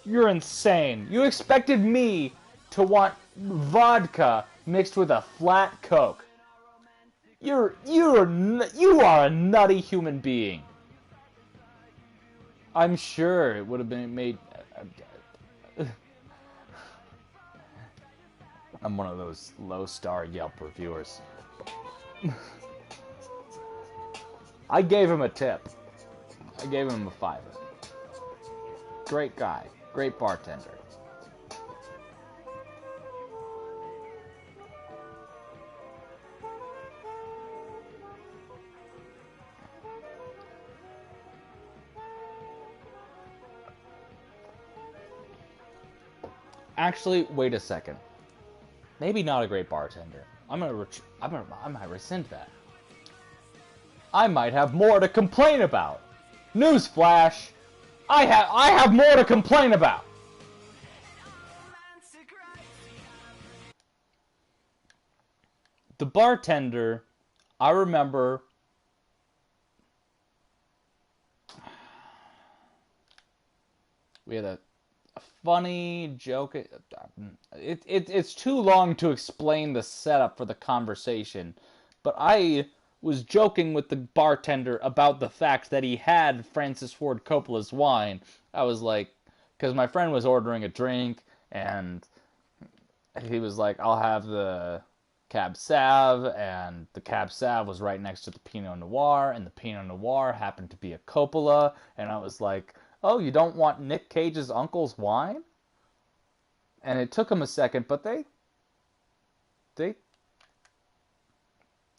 You're insane. You expected me to want vodka mixed with a flat Coke. You are a nutty human being. I'm sure it would have been made... I'm one of those low-star Yelp reviewers. I gave him a tip. I gave him a $5. Great guy. Great bartender. Actually, wait a second. Maybe not a great bartender. I might rescind that. I might have more to complain about. Newsflash! I have more to complain about. The bartender, I remember, we had a funny joke. It's too long to explain the setup for the conversation, but I was joking with the bartender about the fact that he had Francis Ford Coppola's wine. I was like, because my friend was ordering a drink, and he was like, I'll have the Cab Sav, and the Cab Sav was right next to the Pinot Noir, and the Pinot Noir happened to be a Coppola, and I was like, oh, you don't want Nick Cage's uncle's wine? And it took him a second, but they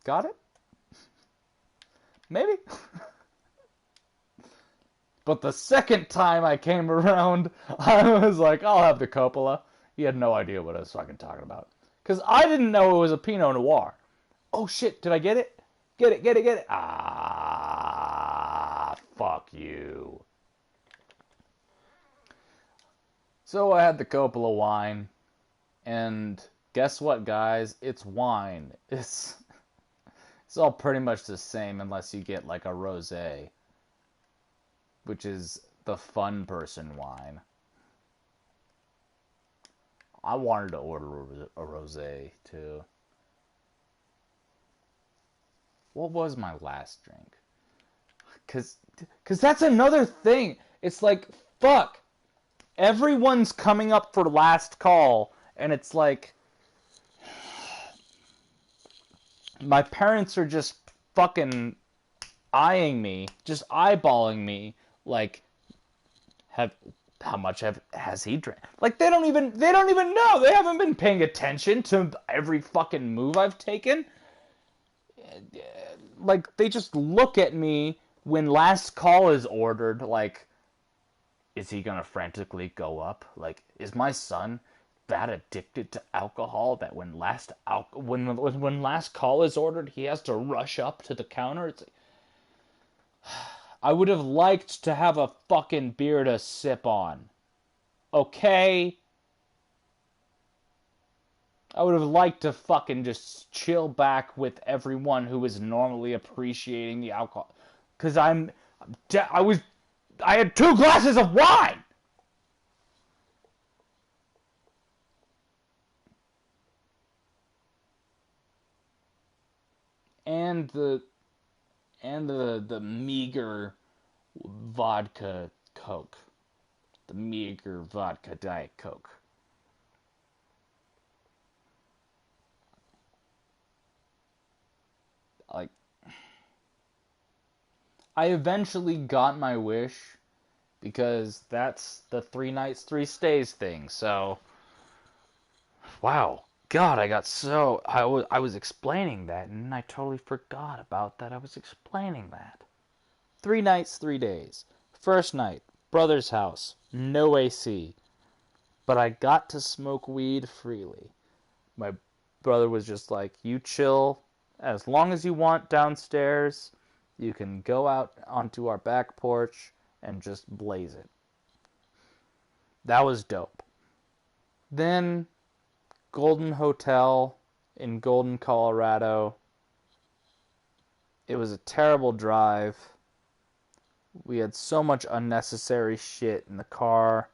got it? Maybe? But the second time I came around, I was like, I'll have the Coppola. He had no idea what I was fucking talking about. Because I didn't know it was a Pinot Noir. Oh shit, did I get it? Get it. Ah. fuck you. So I had the Coppola wine, and guess what, guys? It's wine. It's all pretty much the same unless you get like a rosé, which is the fun person wine. I wanted to order a rosé too. What was my last drink? Cause that's another thing. It's like, fuck. Everyone's coming up for last call, and it's like my parents are just fucking eyeing me, just eyeballing me, like, have how much has he drank? Like they don't even know. They haven't been paying attention to every fucking move I've taken. Like they just look at me when last call is ordered, like, is he gonna frantically go up? Like, is my son that addicted to alcohol that when last call is ordered, he has to rush up to the counter? It's like, I would have liked to have a fucking beer to sip on. Okay? I would have liked to fucking just chill back with everyone who is normally appreciating the alcohol. Because I had 2 glasses of wine! And the meager vodka Coke. The meager vodka Diet Coke. Like, I eventually got my wish because that's the 3 nights, 3 stays thing. So, wow. God, I was explaining that and I totally forgot about that. I was explaining that. 3 nights, 3 days. First night, brother's house, no AC. But I got to smoke weed freely. My brother was just like, you chill as long as you want downstairs. You can go out onto our back porch and just blaze it. That was dope. Then Golden Hotel in Golden, Colorado. It was a terrible drive. We had so much unnecessary shit in the car.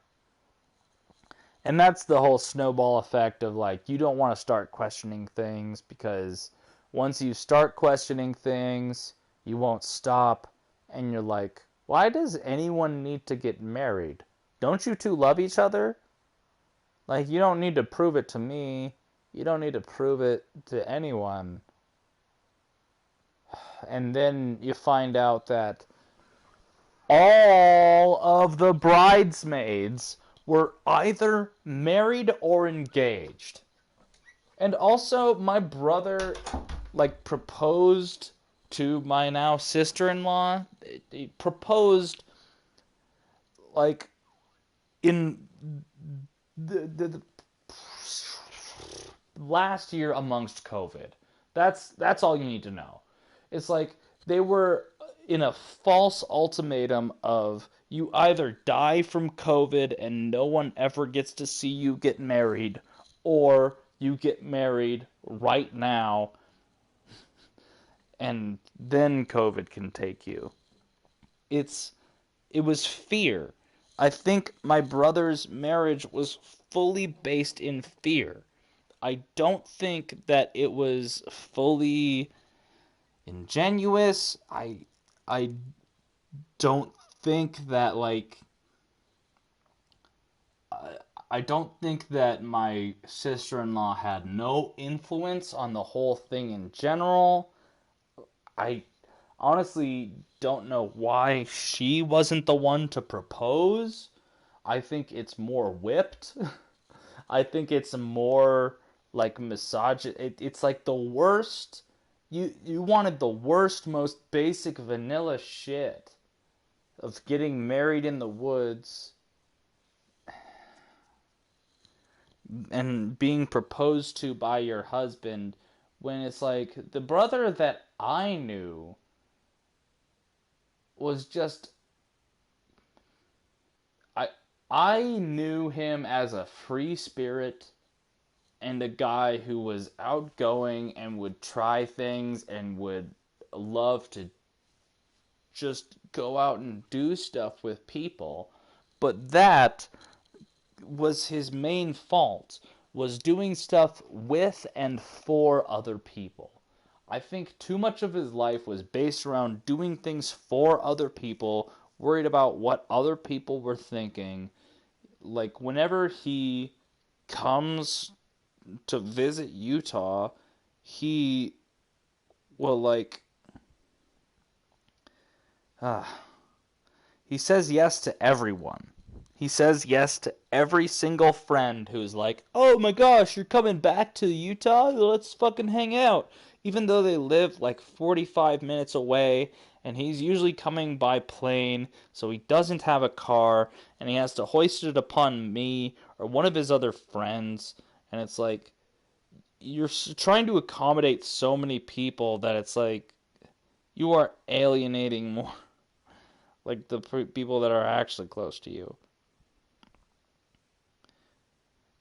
And that's the whole snowball effect of, like, you don't want to start questioning things because once you start questioning things, you won't stop. And you're like, why does anyone need to get married? Don't you two love each other? Like, you don't need to prove it to me. You don't need to prove it to anyone. And then you find out that all of the bridesmaids were either married or engaged. And also, my brother, like, proposed to my now sister-in-law. He proposed, like, in the last year amongst COVID. That's all you need to know. It's like they were in a false ultimatum of you either die from COVID and no one ever gets to see you get married, or you get married right now and then COVID can take you. It was fear. I think my brother's marriage was fully based in fear. I don't think that it was fully ingenuous. I don't think that, like, I don't think that my sister-in-law had no influence on the whole thing in general. I honestly don't know why she wasn't the one to propose. I think it's more whipped. I think it's more like it's like the worst. You wanted the worst, most basic vanilla shit of getting married in the woods and being proposed to by your husband, when it's like the brother that I knew was just I I knew him as a free spirit and a guy who was outgoing and would try things and would love to just go out and do stuff with people. But that was his main fault, was doing stuff with and for other people. I think too much of his life was based around doing things for other people, worried about what other people were thinking. Like whenever he comes to visit Utah, he will uh, he says yes to everyone. He says yes to every single friend who's like, "Oh my gosh, you're coming back to Utah? Let's fucking hang out." Even though they live like 45 minutes away, and he's usually coming by plane, so he doesn't have a car, and he has to hoist it upon me or one of his other friends, and it's like, you're trying to accommodate so many people that it's like you are alienating more like the people that are actually close to you.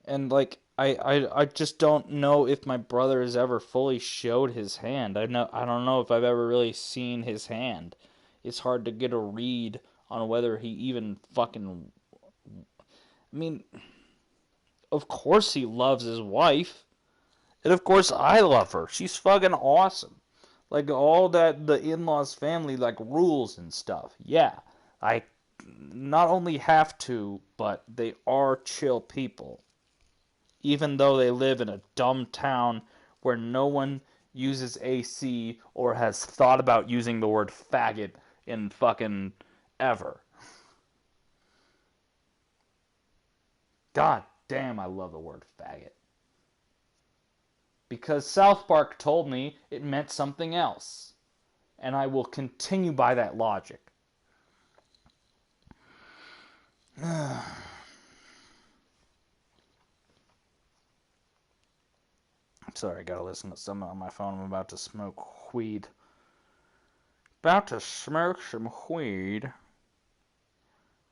And like I just don't know if my brother has ever fully showed his hand. I don't know if I've ever really seen his hand. It's hard to get a read on whether he even fucking, I mean, of course he loves his wife. And of course I love her. She's fucking awesome. Like all that the in-laws family like rules and stuff. Yeah. I not only have to, but they are chill people. Even though they live in a dumb town where no one uses AC or has thought about using the word faggot in fucking ever. God damn, I love the word faggot. Because South Park told me it meant something else. And I will continue by that logic. Sorry, I gotta listen to something on my phone. I'm about to smoke weed. About to smoke some weed.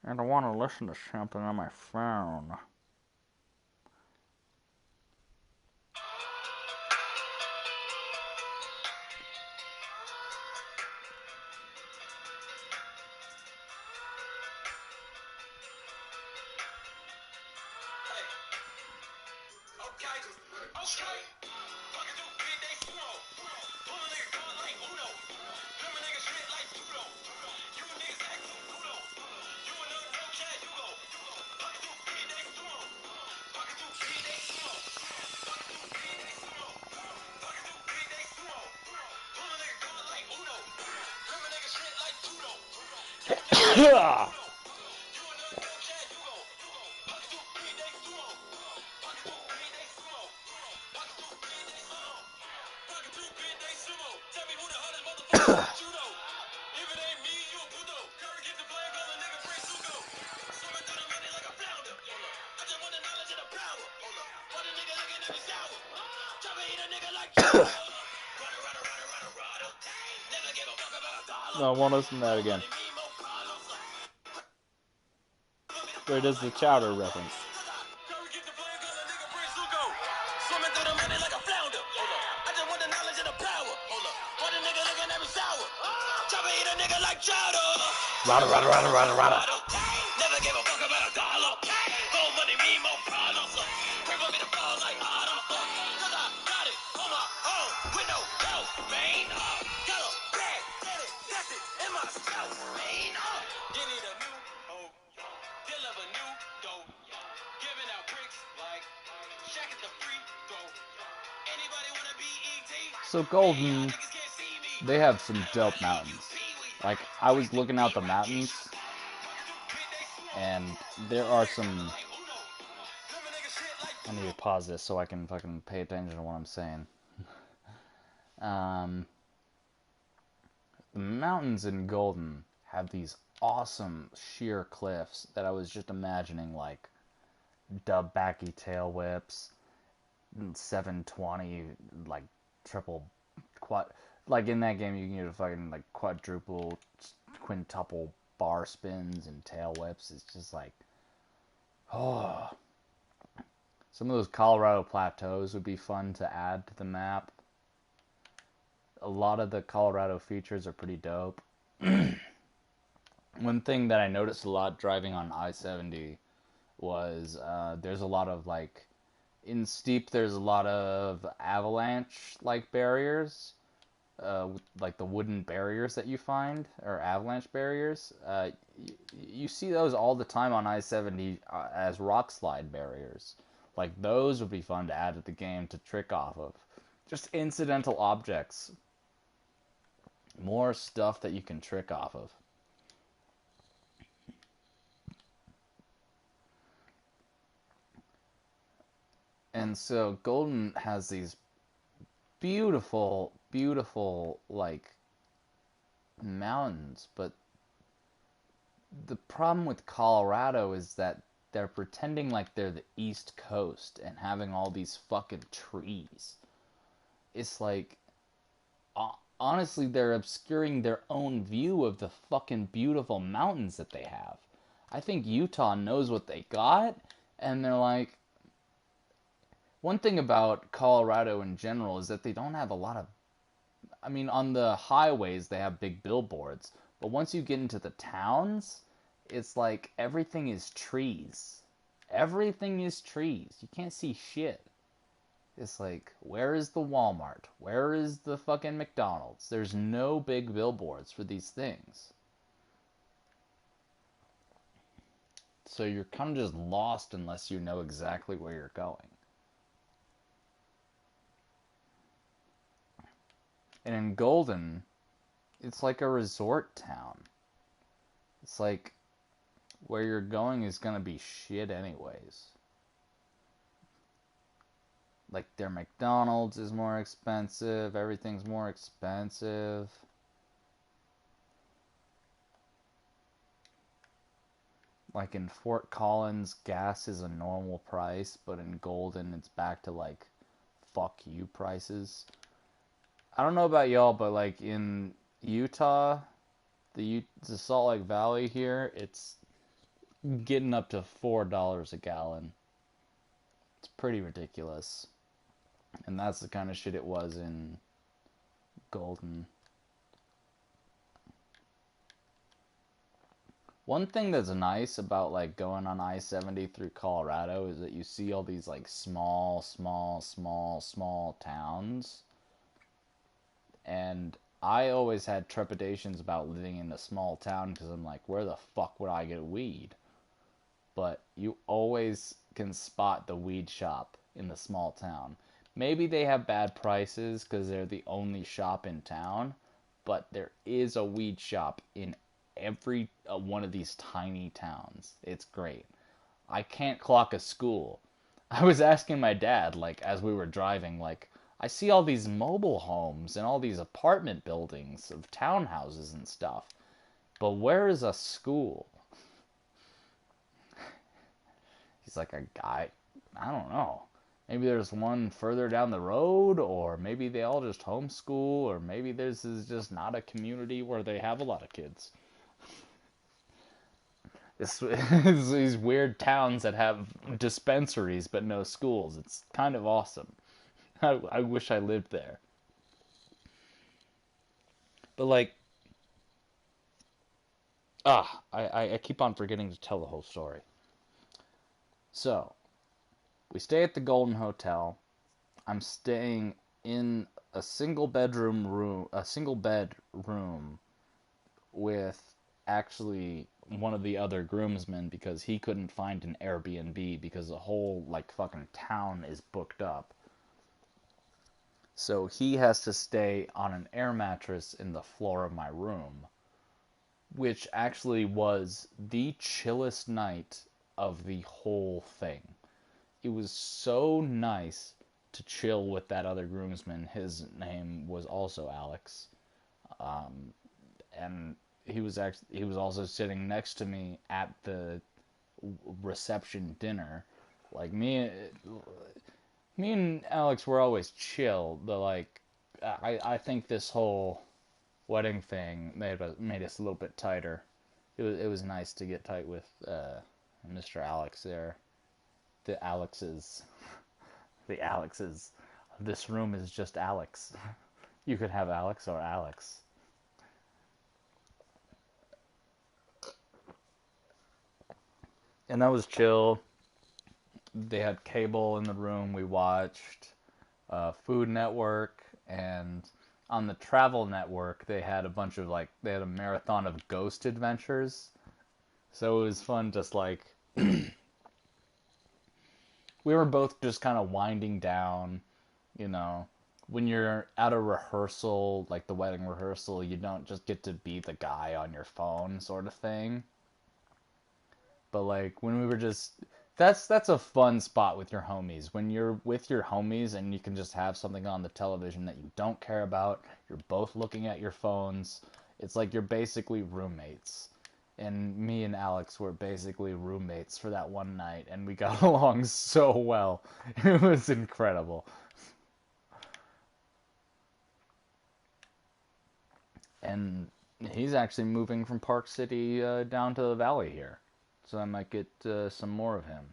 And I want to listen to something on my phone. No, I want to listen to that again. Where does the chowder reference? Rada, rada, rada, rada, rada. Never give a fuck about a dollar. Gold money mean more problems. Pray for me to fall like autumn. Cause I got it on my own with no help, man. Got a bag, get it, that's it, in my scout, man. You need a new hope, deal of a new dope. Giving out bricks like Shaq at the free throw. Anybody wanna be ET? So Golden, they have some dope mountains. Like, I was looking out the mountains, and there are some... I need to pause this so I can fucking pay attention to what I'm saying. The mountains in Golden have these awesome sheer cliffs that I was just imagining, like, dub backy tail whips, 720, like, triple quad... Like in that game, you can get a fucking like quadruple, quintuple bar spins and tail whips. It's just like, oh, some of those Colorado plateaus would be fun to add to the map. A lot of the Colorado features are pretty dope. One thing that I noticed a lot driving on I-70 was there's a lot of like in Steep there's a lot of avalanche like barriers, like the wooden barriers that you find or avalanche barriers. You see those all the time on I-70 as rock slide barriers. Like those would be fun to add to the game to trick off of. Just incidental objects, more stuff that you can trick off of. And so Golden has these beautiful, beautiful, like, mountains. But the problem with Colorado is that they're pretending like they're the East Coast and having all these fucking trees. It's like, honestly, they're obscuring their own view of the fucking beautiful mountains that they have. I think Utah knows what they got, and they're like, one thing about Colorado in general is that they don't have a lot of. I mean, on the highways, they have big billboards. But once you get into the towns, it's like everything is trees. Everything is trees. You can't see shit. It's like, where is the Walmart? Where is the fucking McDonald's? There's no big billboards for these things. So you're kind of just lost unless you know exactly where you're going. And in Golden, it's like a resort town. It's like where you're going is gonna be shit anyways. Like their McDonald's is more expensive, everything's more expensive. Like in Fort Collins, gas is a normal price, but in Golden, it's back to like fuck you prices. I don't know about y'all, but like in Utah, the Salt Lake Valley here, it's getting up to $4 a gallon. It's pretty ridiculous. And that's the kind of shit it was in Golden. One thing that's nice about like going on I-70 through Colorado is that you see all these like small towns. And I always had trepidations about living in a small town because I'm like, where the fuck would I get weed? But you always can spot the weed shop in the small town. Maybe they have bad prices because they're the only shop in town, but there is a weed shop in every one of these tiny towns. It's great. I can't clock a school. I was asking my dad, like, as we were driving, like, I see all these mobile homes and all these apartment buildings of townhouses and stuff, but where is a school? He's like, I don't know. Maybe there's one further down the road, or maybe they all just homeschool, or maybe this is just not a community where they have a lot of kids. It's these weird towns that have dispensaries but no schools. It's kind of awesome. I wish I lived there. But like, I keep on forgetting to tell the whole story. So, we stay at the Golden Hotel. I'm staying in a single bed room with actually one of the other groomsmen because he couldn't find an Airbnb because the whole like fucking town is booked up. So he has to stay on an air mattress in the floor of my room, which actually was the chillest night of the whole thing. It was so nice to chill with that other groomsman. His name was also Alex, and he was also sitting next to me at the reception dinner. Like me and Alex were always chill, but like I think this whole wedding thing made us a little bit tighter. It was nice to get tight with Mr. Alex there. The Alexes, the Alexes. This room is just Alex. You could have Alex or Alex. And that was chill. They had cable in the room. We watched Food Network, and on the Travel Network, they had a bunch of they had a marathon of Ghost Adventures. So it was fun, just like we were both just kind of winding down, you know. When you're at a rehearsal, like the wedding rehearsal, you don't just get to be the guy on your phone, sort of thing. But like when we were just that's a fun spot with your homies. When you're with your homies and you can just have something on the television that you don't care about, you're both looking at your phones. It's like you're basically roommates. And me and Alex were basically roommates for that one night, and we got along so well. It was incredible. And he's actually moving from Park City down to the valley here, so I might get some more of him.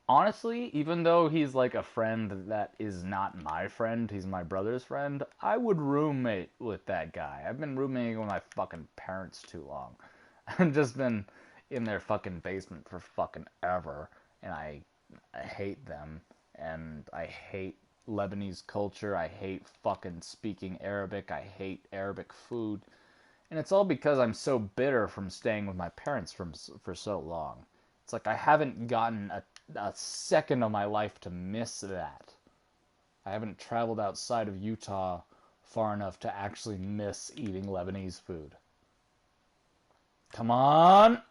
Honestly, even though he's like a friend that is not my friend, he's my brother's friend, I would roommate with that guy. I've been roommating with my fucking parents too long. I've just been in their fucking basement for fucking ever, and I hate them, and I hate Lebanese culture. I hate fucking speaking Arabic. I hate Arabic food. And it's all because I'm so bitter from staying with my parents for so long. It's like I haven't gotten a second of my life to miss that. I haven't traveled outside of Utah far enough to actually miss eating Lebanese food. Come on!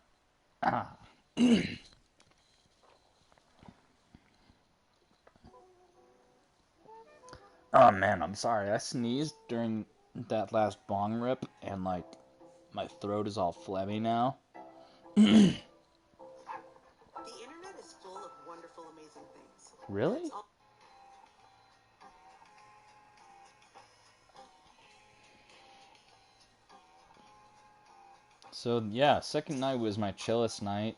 Oh man, I'm sorry. I sneezed during that last bong rip, and like my throat is all phlegmy now. The internet is full of wonderful, amazing things. Really? So yeah, second night was my chillest night.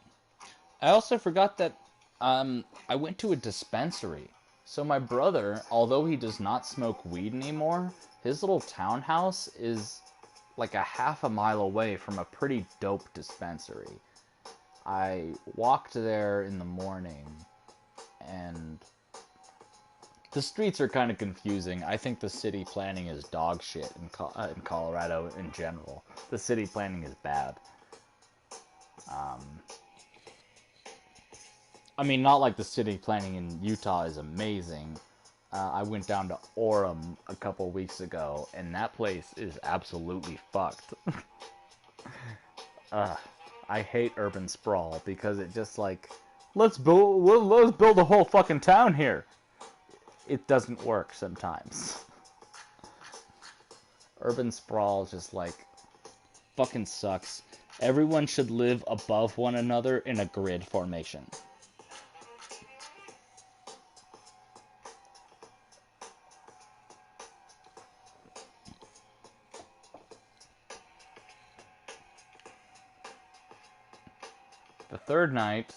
I also forgot that I went to a dispensary. So my brother, although he does not smoke weed anymore, his little townhouse is like a half a mile away from a pretty dope dispensary. I walked there in the morning, and the streets are kind of confusing. I think the city planning is dog shit in Colorado in general. The city planning is bad. I mean, not like the city planning in Utah is amazing. I went down to Orem a couple weeks ago, and that place is absolutely fucked. I hate urban sprawl because it just like let's build a whole fucking town here. It doesn't work sometimes. Urban sprawl just like fucking sucks. Everyone should live above one another in a grid formation. The third night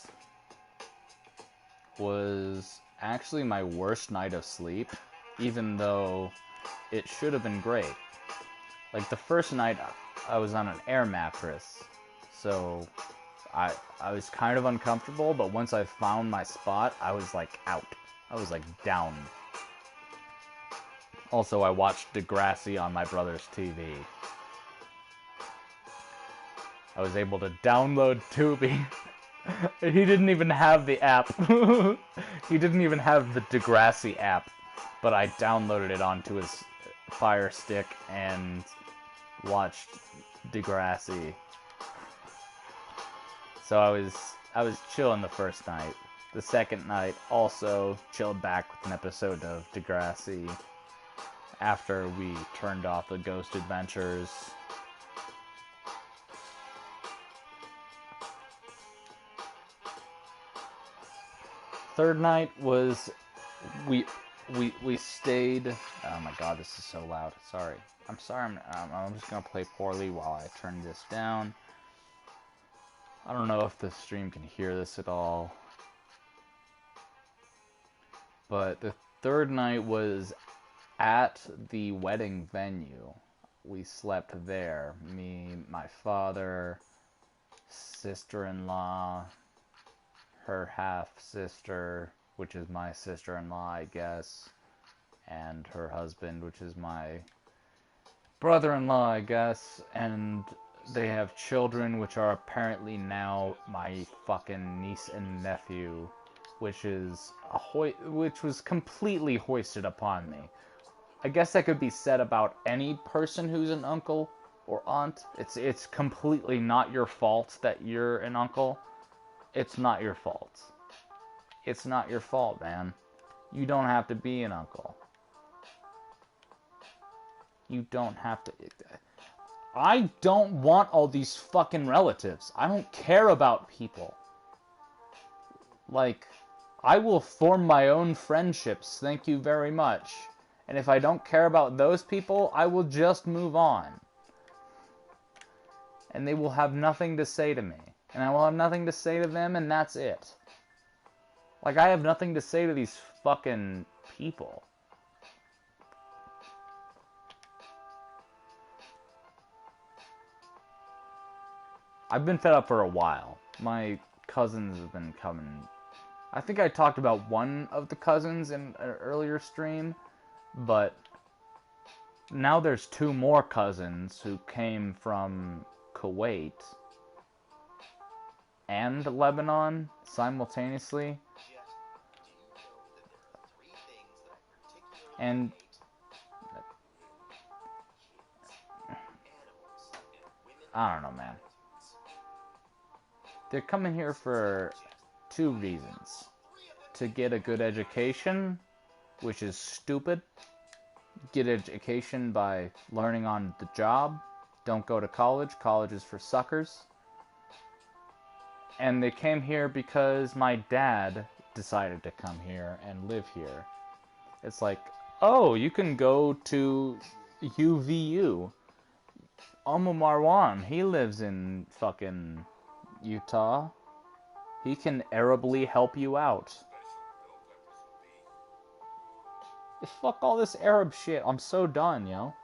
was actually my worst night of sleep, even though it should have been great. Like the first night, I was on an air mattress, so I was kind of uncomfortable. But once I found my spot, I was like out. I was like down. Also, I watched Degrassi on my brother's TV. I was able to download Tubi. He didn't even have the app. He didn't even have the Degrassi app, but I downloaded it onto his Fire Stick and watched Degrassi. So I was chilling the first night. The second night also chilled back with an episode of Degrassi after we turned off the Ghost Adventures. Third night was we we stayed. Oh my god, this is so loud. Sorry. I'm sorry. I'm just gonna play poorly while I turn this down. I don't know if the stream can hear this at all. But the third night was at the wedding venue. We slept there. Me, my father, sister-in-law, her half-sister, which is my sister-in-law, I guess, and her husband, which is my brother-in-law, I guess, and they have children, which are apparently now my fucking niece and nephew, which is which was completely hoisted upon me. I guess that could be said about any person who's an uncle or aunt. It's completely not your fault that you're an uncle. It's not your fault. It's not your fault, man. You don't have to be an uncle. You don't have to. I don't want all these fucking relatives. I don't care about people. Like, I will form my own friendships, thank you very much. And if I don't care about those people, I will just move on. And they will have nothing to say to me. And I will have nothing to say to them, and that's it. Like, I have nothing to say to these fucking people. I've been fed up for a while. My cousins have been coming. I think I talked about one of the cousins in an earlier stream. But now there's two more cousins who came from Kuwait and Lebanon simultaneously. And I don't know, man. They're coming here for two reasons. To get a good education, which is stupid. Get education by learning on the job. Don't go to college. College is for suckers. And they came here because my dad decided to come here and live here. It's like, oh, you can go to UVU. Marwan, he lives in fucking Utah. He can Arably help you out. Fuck all this Arab shit. I'm so done, yo.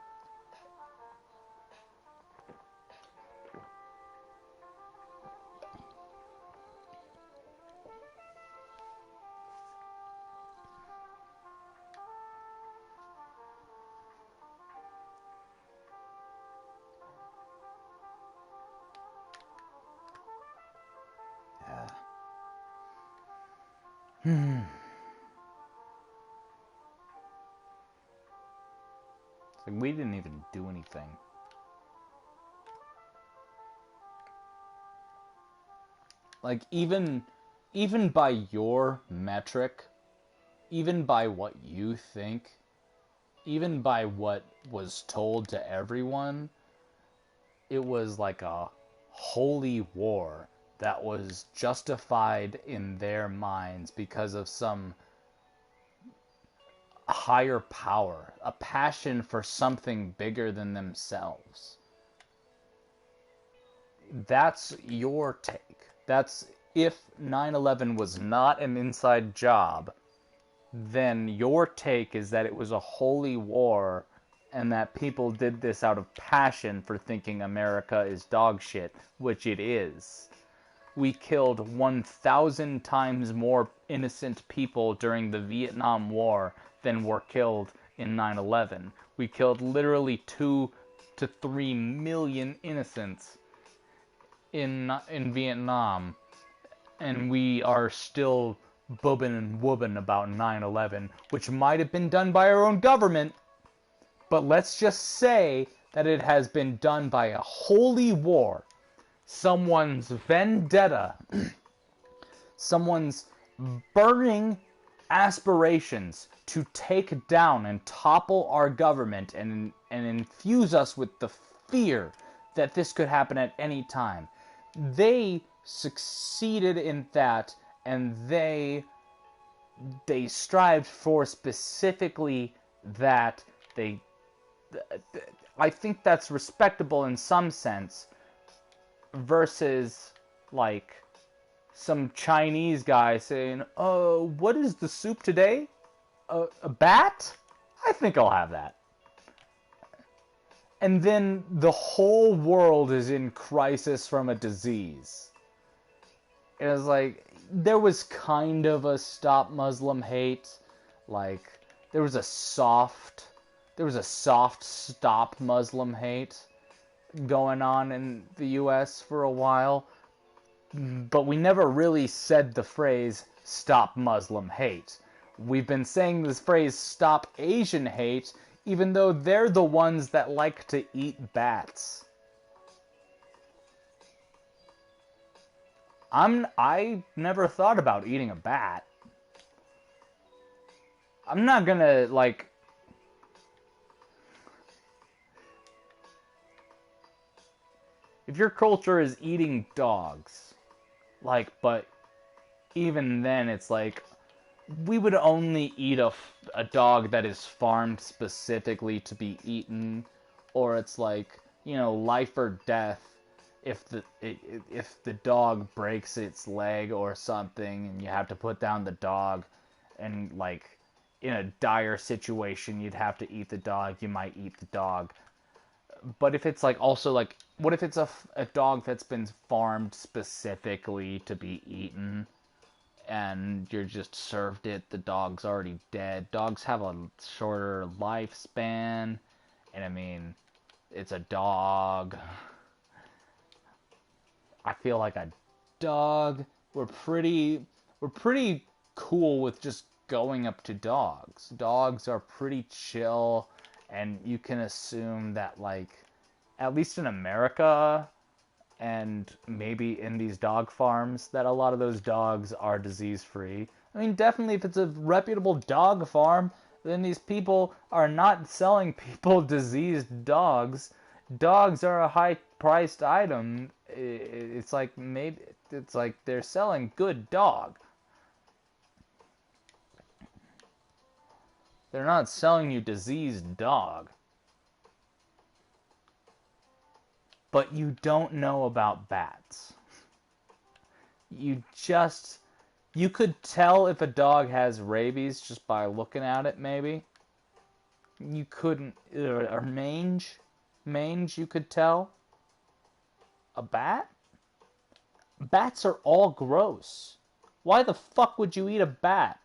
It's like we didn't even do anything. Like even by your metric, even by what you think, even by what was told to everyone, it was like a holy war that was justified in their minds because of some higher power, a passion for something bigger than themselves. That's your take. That's if 9/11 was not an inside job, then your take is that it was a holy war and that people did this out of passion for thinking America is dog shit, which it is. We killed 1,000 times more innocent people during the Vietnam War than were killed in 9/11. We killed literally 2 to 3 million innocents in Vietnam, and we are still bubbin' and woobbin' about 9/11, which might have been done by our own government, but let's just say that it has been done by a holy war. Someone's vendetta, someone's burning aspirations to take down and topple our government and infuse us with the fear that this could happen at any time. They succeeded in that, and they they strived for specifically that. They, I think that's respectable in some sense, versus like some Chinese guy saying, "Oh, what is the soup today? A bat? I think I'll have that." And then the whole world is in crisis from a disease. It was like there was kind of a stop Muslim hate, like there was a soft stop Muslim hate going on in the US for a while, but we never really said the phrase stop Muslim hate. We've been saying this phrase stop Asian hate, even though they're the ones that like to eat bats. I never thought about eating a bat. I'm not gonna, like, if your culture is eating dogs, like, but even then it's like, we would only eat a dog that is farmed specifically to be eaten, or it's like, life or death if the dog breaks its leg or something, and you have to put down the dog, and like in a dire situation you'd have to eat the dog, you might eat the dog. But if it's like also like, what if it's a dog that's been farmed specifically to be eaten, and you're just served it, the dog's already dead. Dogs have a shorter lifespan, and I mean, it's a dog. I feel like a dog, we're pretty cool with just going up to dogs. Dogs are pretty chill, and you can assume that, like, at least in America and maybe in these dog farms, that a lot of those dogs are disease free. I mean, definitely if it's a reputable dog farm, then these people are not selling people diseased dogs. Dogs are a high priced item. It's like maybe it's like they're selling good dog. They're not selling you diseased dog. But you don't know about bats. You could tell if a dog has rabies just by looking at it, maybe. You couldn't, or mange you could tell. A bat? Bats are all gross. Why the fuck would you eat a bat?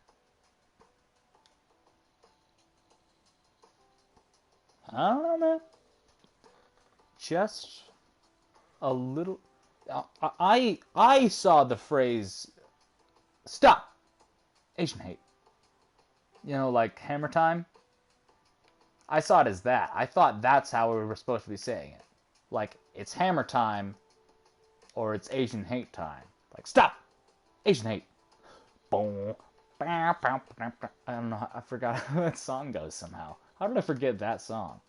I don't know, man. Just a little. I saw the phrase "stop Asian hate." Like Hammer Time. I saw it as that. I thought that's how we were supposed to be saying it. Like, it's Hammer Time, or it's Asian hate time. Like, stop Asian hate. Boom. I don't know. I forgot how that song goes somehow. How did I forget that song?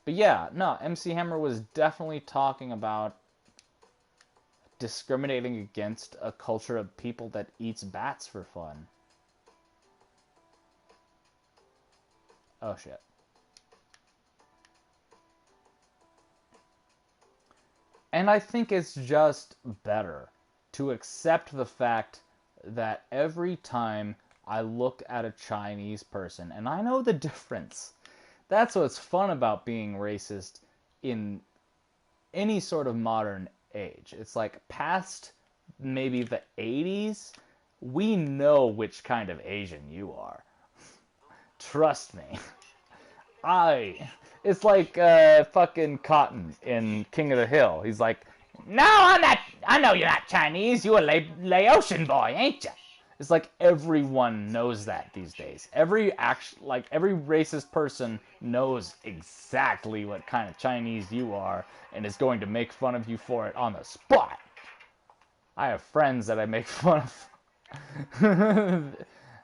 But yeah, no, MC Hammer was definitely talking about discriminating against a culture of people that eats bats for fun. Oh shit. And I think it's just better to accept the fact that every time I look at a Chinese person, and I know the difference. That's what's fun about being racist in any sort of modern age. It's like past maybe the 80s, we know which kind of Asian you are. Trust me. It's like fucking Cotton in King of the Hill. He's like, "No, I'm not. I know you're not Chinese. You a Laotian boy, ain't you?" It's like everyone knows that these days. Every racist person knows exactly what kind of Chinese you are and is going to make fun of you for it on the spot. I have friends that I make fun of.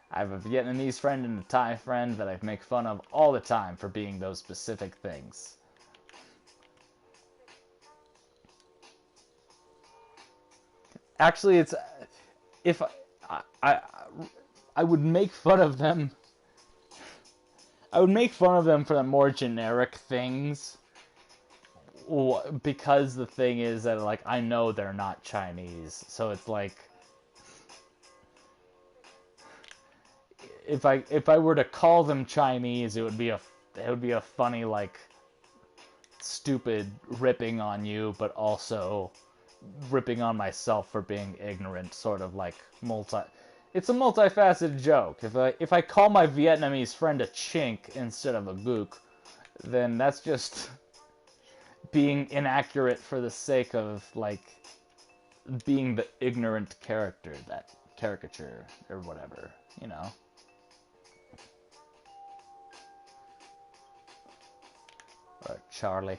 I have a Vietnamese friend and a Thai friend that I make fun of all the time for being those specific things. Actually, it's if I I would make fun of them. I would make fun of them for the more generic things, because the thing is that, like, I know they're not Chinese, so it's like, if I were to call them Chinese, it would be a funny, like, stupid ripping on you, but also ripping on myself for being ignorant, sort of like it's a multifaceted joke. If I call my Vietnamese friend a chink instead of a gook, then that's just being inaccurate for the sake of, like, being the ignorant character, that caricature or whatever, you know. Or Charlie.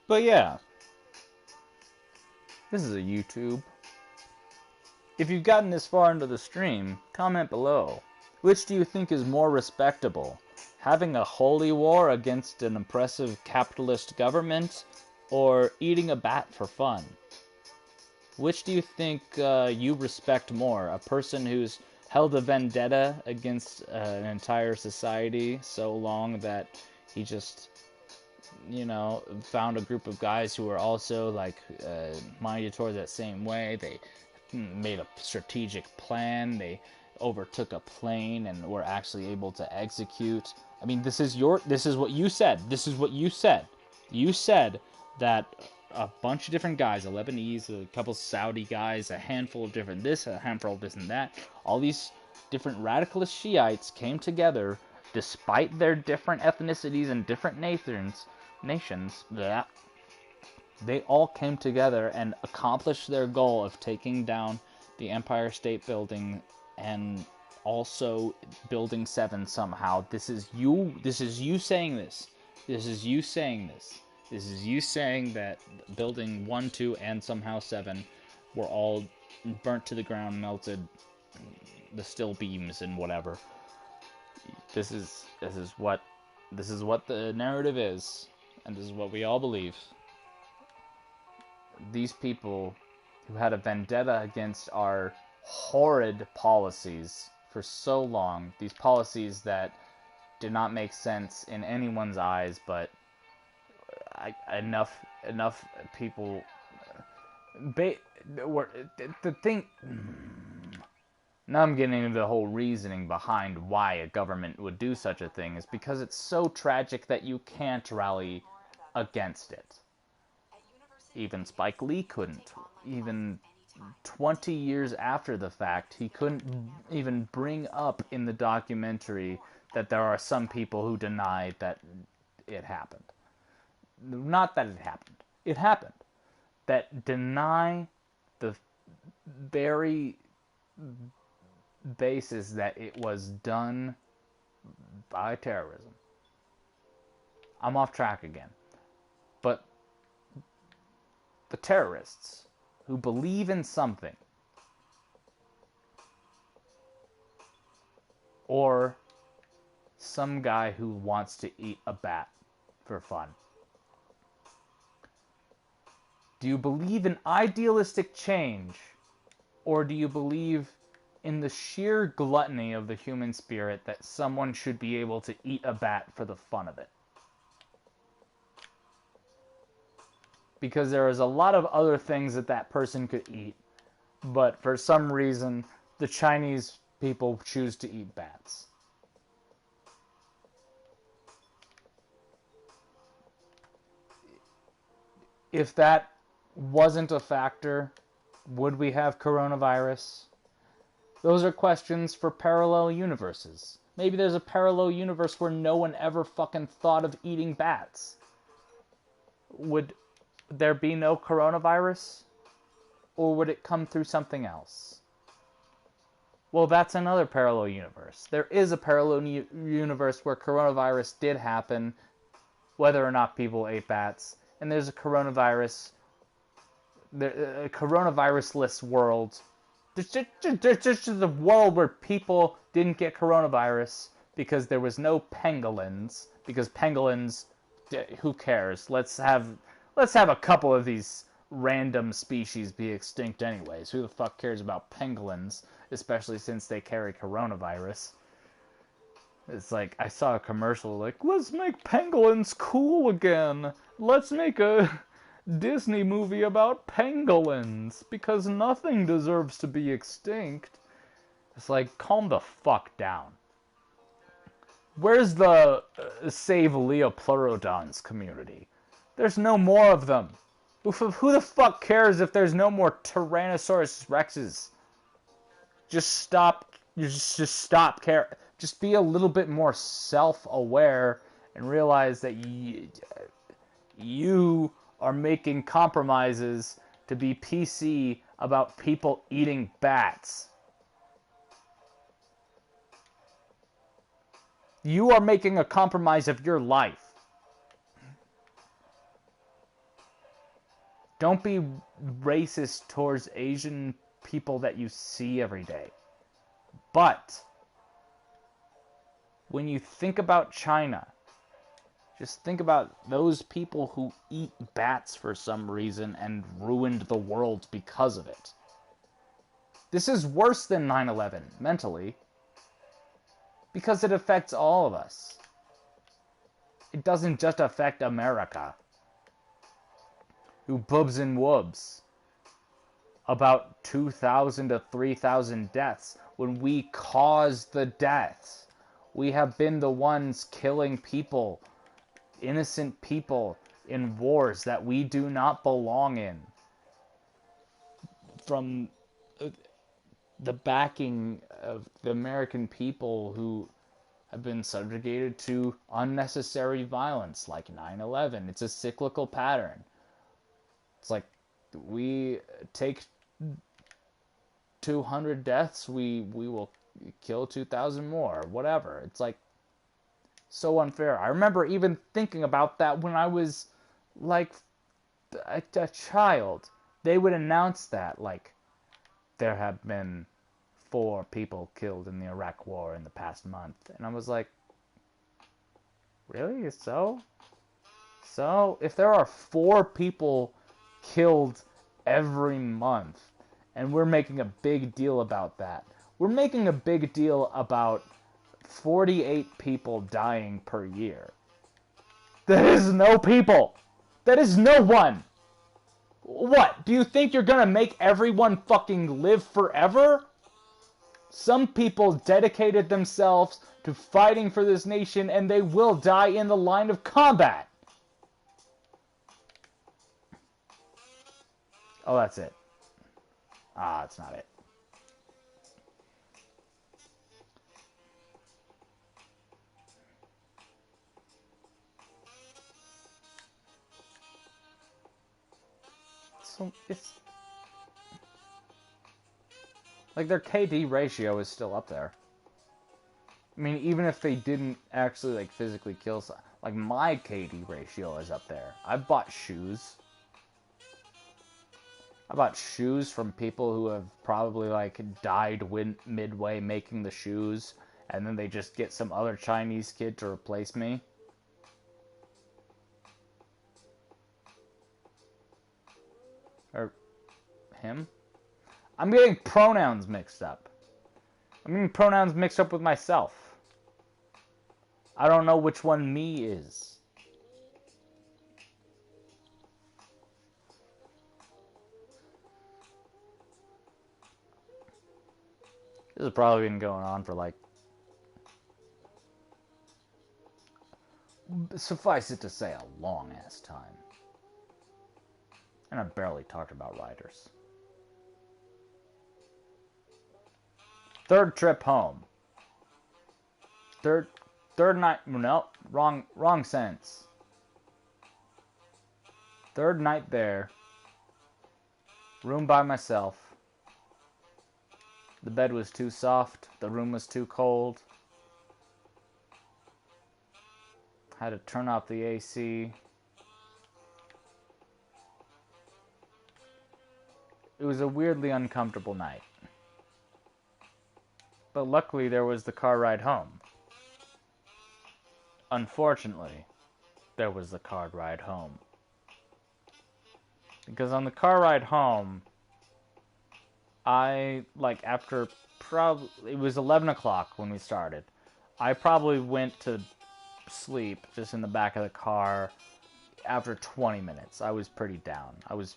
But yeah, this is a YouTube. If you've gotten this far into the stream, comment below. Which do you think is more respectable? Having a holy war against an oppressive capitalist government, or eating a bat for fun? Which do you think you respect more? A person who's held a vendetta against an entire society so long that he just, found a group of guys who were also, like, minded towards that same way. They made a strategic plan. They overtook a plane and were actually able to execute. I mean, this is what you said. This is what you said. You said that a bunch of different guys, a Lebanese, a couple Saudi guys, a handful of different this, a handful of this and that, all these different radicalist Shiites came together despite their different ethnicities and different nations, they all came together and accomplished their goal of taking down the Empire State Building and also Building 7 somehow. This is you saying this. This is you saying this. This is you saying that Building 1, 2, and somehow 7 were all burnt to the ground, melted, the steel beams and whatever. This is what the narrative is, and this is what we all believe. These people who had a vendetta against our horrid policies for so long, these policies that did not make sense in anyone's eyes, but enough people were the thing. Now I'm getting into the whole reasoning behind why a government would do such a thing, is because it's so tragic that you can't rally against it. Even Spike Lee couldn't. Even 20 years after the fact, he couldn't even bring up in the documentary that there are some people who deny that it happened. Not that it happened. It happened. That deny the very basis that it was done by terrorism. I'm off track again. But the terrorists who believe in something, or some guy who wants to eat a bat for fun. Do you believe in idealistic change, or do you believe in the sheer gluttony of the human spirit that someone should be able to eat a bat for the fun of it? Because there is a lot of other things that person could eat, but for some reason, the Chinese people choose to eat bats. If that wasn't a factor, would we have coronavirus? Those are questions for parallel universes. Maybe there's a parallel universe where no one ever fucking thought of eating bats. Would there be no coronavirus? Or would it come through something else? Well, that's another parallel universe. There is a parallel universe where coronavirus did happen, whether or not people ate bats. And there's a coronavirus the coronavirus-less world. There's just a world where people didn't get coronavirus because there was no pangolins. Because pangolins, who cares? Let's have a couple of these random species be extinct anyways. Who the fuck cares about pangolins, especially since they carry coronavirus? It's like, I saw a commercial like, let's make pangolins cool again. Let's make a Disney movie about pangolins because nothing deserves to be extinct. It's like, calm the fuck down. Where's the Save Leopleurodons community? There's no more of them. Who the fuck cares if there's no more Tyrannosaurus Rexes? Just stop. Just stop caring. Just be a little bit more self-aware and realize that you are making compromises to be PC about people eating bats. You are making a compromise of your life. Don't be racist towards Asian people that you see every day. But when you think about China, just think about those people who eat bats for some reason and ruined the world because of it. This is worse than 9/11, mentally. Because it affects all of us. It doesn't just affect America. Who boobs and woobs about 2,000 to 3,000 deaths when we caused the deaths. We have been the ones killing people, innocent people, in wars that we do not belong in. From the backing of the American people who have been subjugated to unnecessary violence like 9/11. It's a cyclical pattern. It's like, we take 200 deaths, we will kill 2,000 more, whatever. It's like, so unfair. I remember even thinking about that when I was like a child. They would announce that, like, there have been 4 people killed in the Iraq War in the past month. And I was like, really? So, if there are 4 people killed every month, and we're making a big deal about that, we're making a big deal about 48 people dying per year. That is no people! That is no one! What? Do you think you're gonna make everyone fucking live forever? Some people dedicated themselves to fighting for this nation, and they will die in the line of combat. Oh, that's it. That's not it. So, it's like, their KD ratio is still up there. I mean, even if they didn't actually, like, physically kill someone, like, my KD ratio is up there. I've bought shoes. I bought shoes from people who have probably, like, died midway making the shoes, and then they just get some other Chinese kid to replace me. Or him? I'm getting pronouns mixed up. I'm getting pronouns mixed up with myself. I don't know which one me is. This has probably been going on for, like, suffice it to say, a long-ass time. And I barely talked about riders. Third trip home. Third night. No, wrong sentence. Third night there. Room by myself. The bed was too soft. The room was too cold. Had to turn off the AC. was a weirdly uncomfortable night. But luckily there was the car ride home. Unfortunately, there was the car ride home. Because on the car ride home, after it was 11 o'clock when we started. I probably went to sleep just in the back of the car after 20 minutes. I was pretty down. I was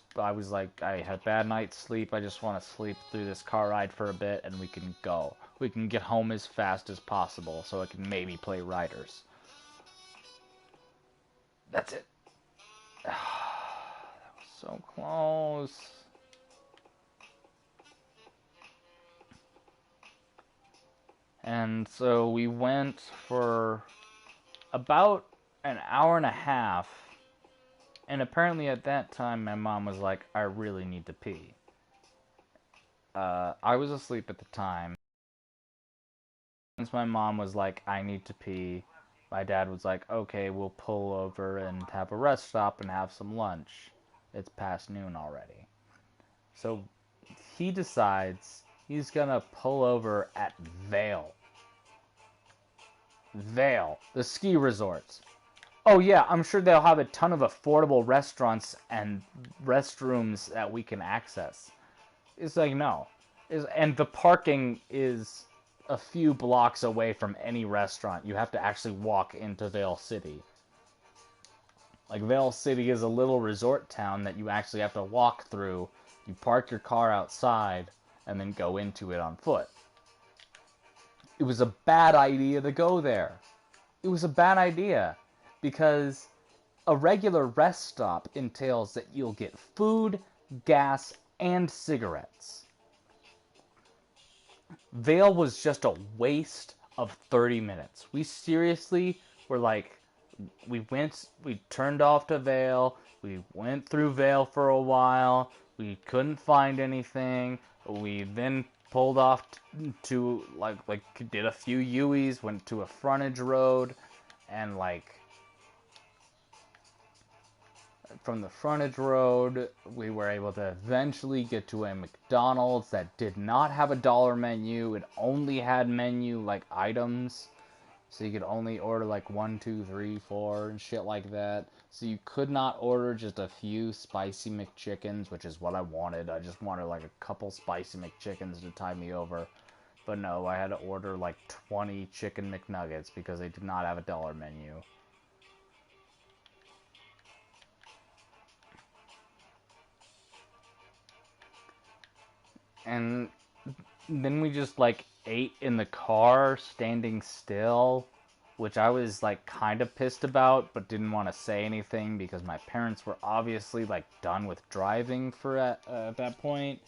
like, I had a bad night's sleep. I just want to sleep through this car ride for a bit and we can go. We can get home as fast as possible so I can maybe play Riders. That's it. That was so close. And so we went for about an hour and a half. And apparently at that time, my mom was like, I really need to pee. I was asleep at the time. Once my mom was like, I need to pee, my dad was like, okay, we'll pull over and have a rest stop and have some lunch. It's past noon already. So he decides he's gonna pull over at Vail. Vail, the ski resorts. Oh yeah, I'm sure they'll have a ton of affordable restaurants and restrooms that we can access. It's like, no. And the parking is a few blocks away from any restaurant. You have to actually walk into Vail City. Like, Vail City is a little resort town that you actually have to walk through. You park your car outside and then go into it on foot. It was a bad idea to go there. It was a bad idea because a regular rest stop entails that you'll get food, gas, and cigarettes. Vail was just a waste of 30 minutes. We seriously were like, we turned off to Vail, we went through Vail for a while, we couldn't find anything, we then pulled off to, did a few U-E's, went to a frontage road, and, from the frontage road, we were able to eventually get to a McDonald's that did not have a dollar menu. It only had menu, items. So you could only order, 1, 2, 3, 4, and shit like that. So you could not order just a few spicy McChickens, which is what I wanted. I just wanted, a couple spicy McChickens to tide me over. But no, I had to order, 20 chicken McNuggets because they did not have a dollar menu. And then we just, ate in the car, standing still, which I was, kind of pissed about, but didn't want to say anything because my parents were obviously, done with driving for at that point.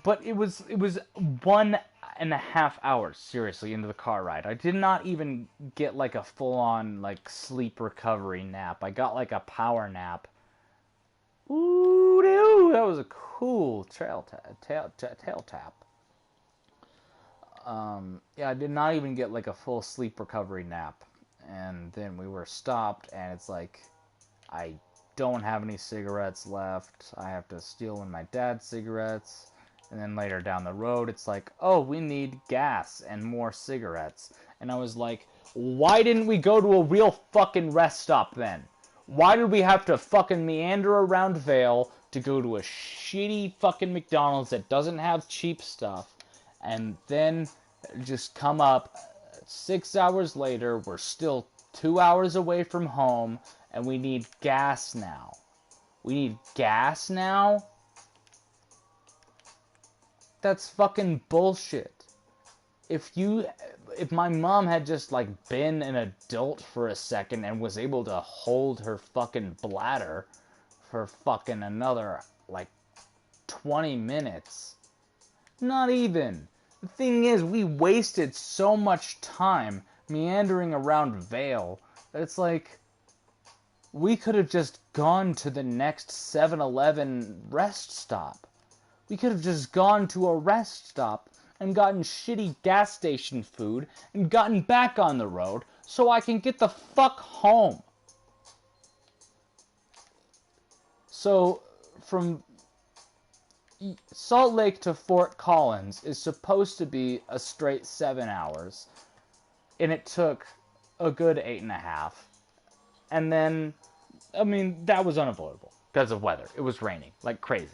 But it was 1.5 hours, seriously, into the car ride. I did not even get, a full-on, sleep recovery nap. I got, a power nap. Ooh, that was a cool tail tap. Yeah, I did not even get, a full sleep recovery nap. And then we were stopped, and it's I don't have any cigarettes left. I have to steal one of my dad's cigarettes. And then later down the road, it's oh, we need gas and more cigarettes. And I was like, why didn't we go to a real fucking rest stop then? Why did we have to fucking meander around Vail to go to a shitty fucking McDonald's that doesn't have cheap stuff, and then just come up 6 hours later, we're still 2 hours away from home, and we need gas now? We need gas now? That's fucking bullshit. If my mom had just, been an adult for a second and was able to hold her fucking bladder for fucking another, 20 minutes. Not even. The thing is, we wasted so much time meandering around Vail that it's we could have just gone to the next 7-Eleven rest stop. We could have just gone to a rest stop and gotten shitty gas station food and gotten back on the road so I can get the fuck home. So from Salt Lake to Fort Collins is supposed to be a straight 7 hours, and it took a good 8.5. And then, I mean, that was unavoidable because of weather. It was raining like crazy.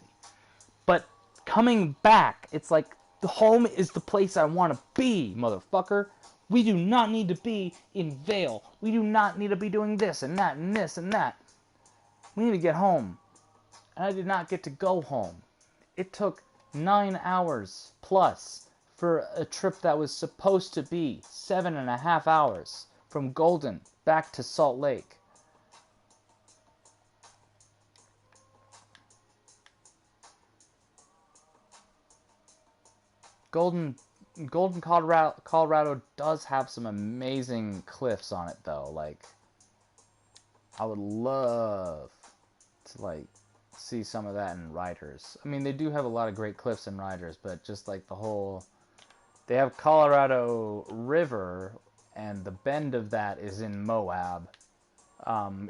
But coming back, it's like the home is the place I want to be, motherfucker. We do not need to be in Vale. We do not need to be doing this and that and this and that. We need to get home. And I did not get to go home. It took 9 hours plus for a trip that was supposed to be 7.5 hours from Golden back to Salt Lake. Golden Colorado does have some amazing cliffs on it though. Like, I would love to like see some of that in Riders. I mean, they do have a lot of great cliffs in Riders, but just like the whole, they have Colorado River, and the bend of that is in Moab.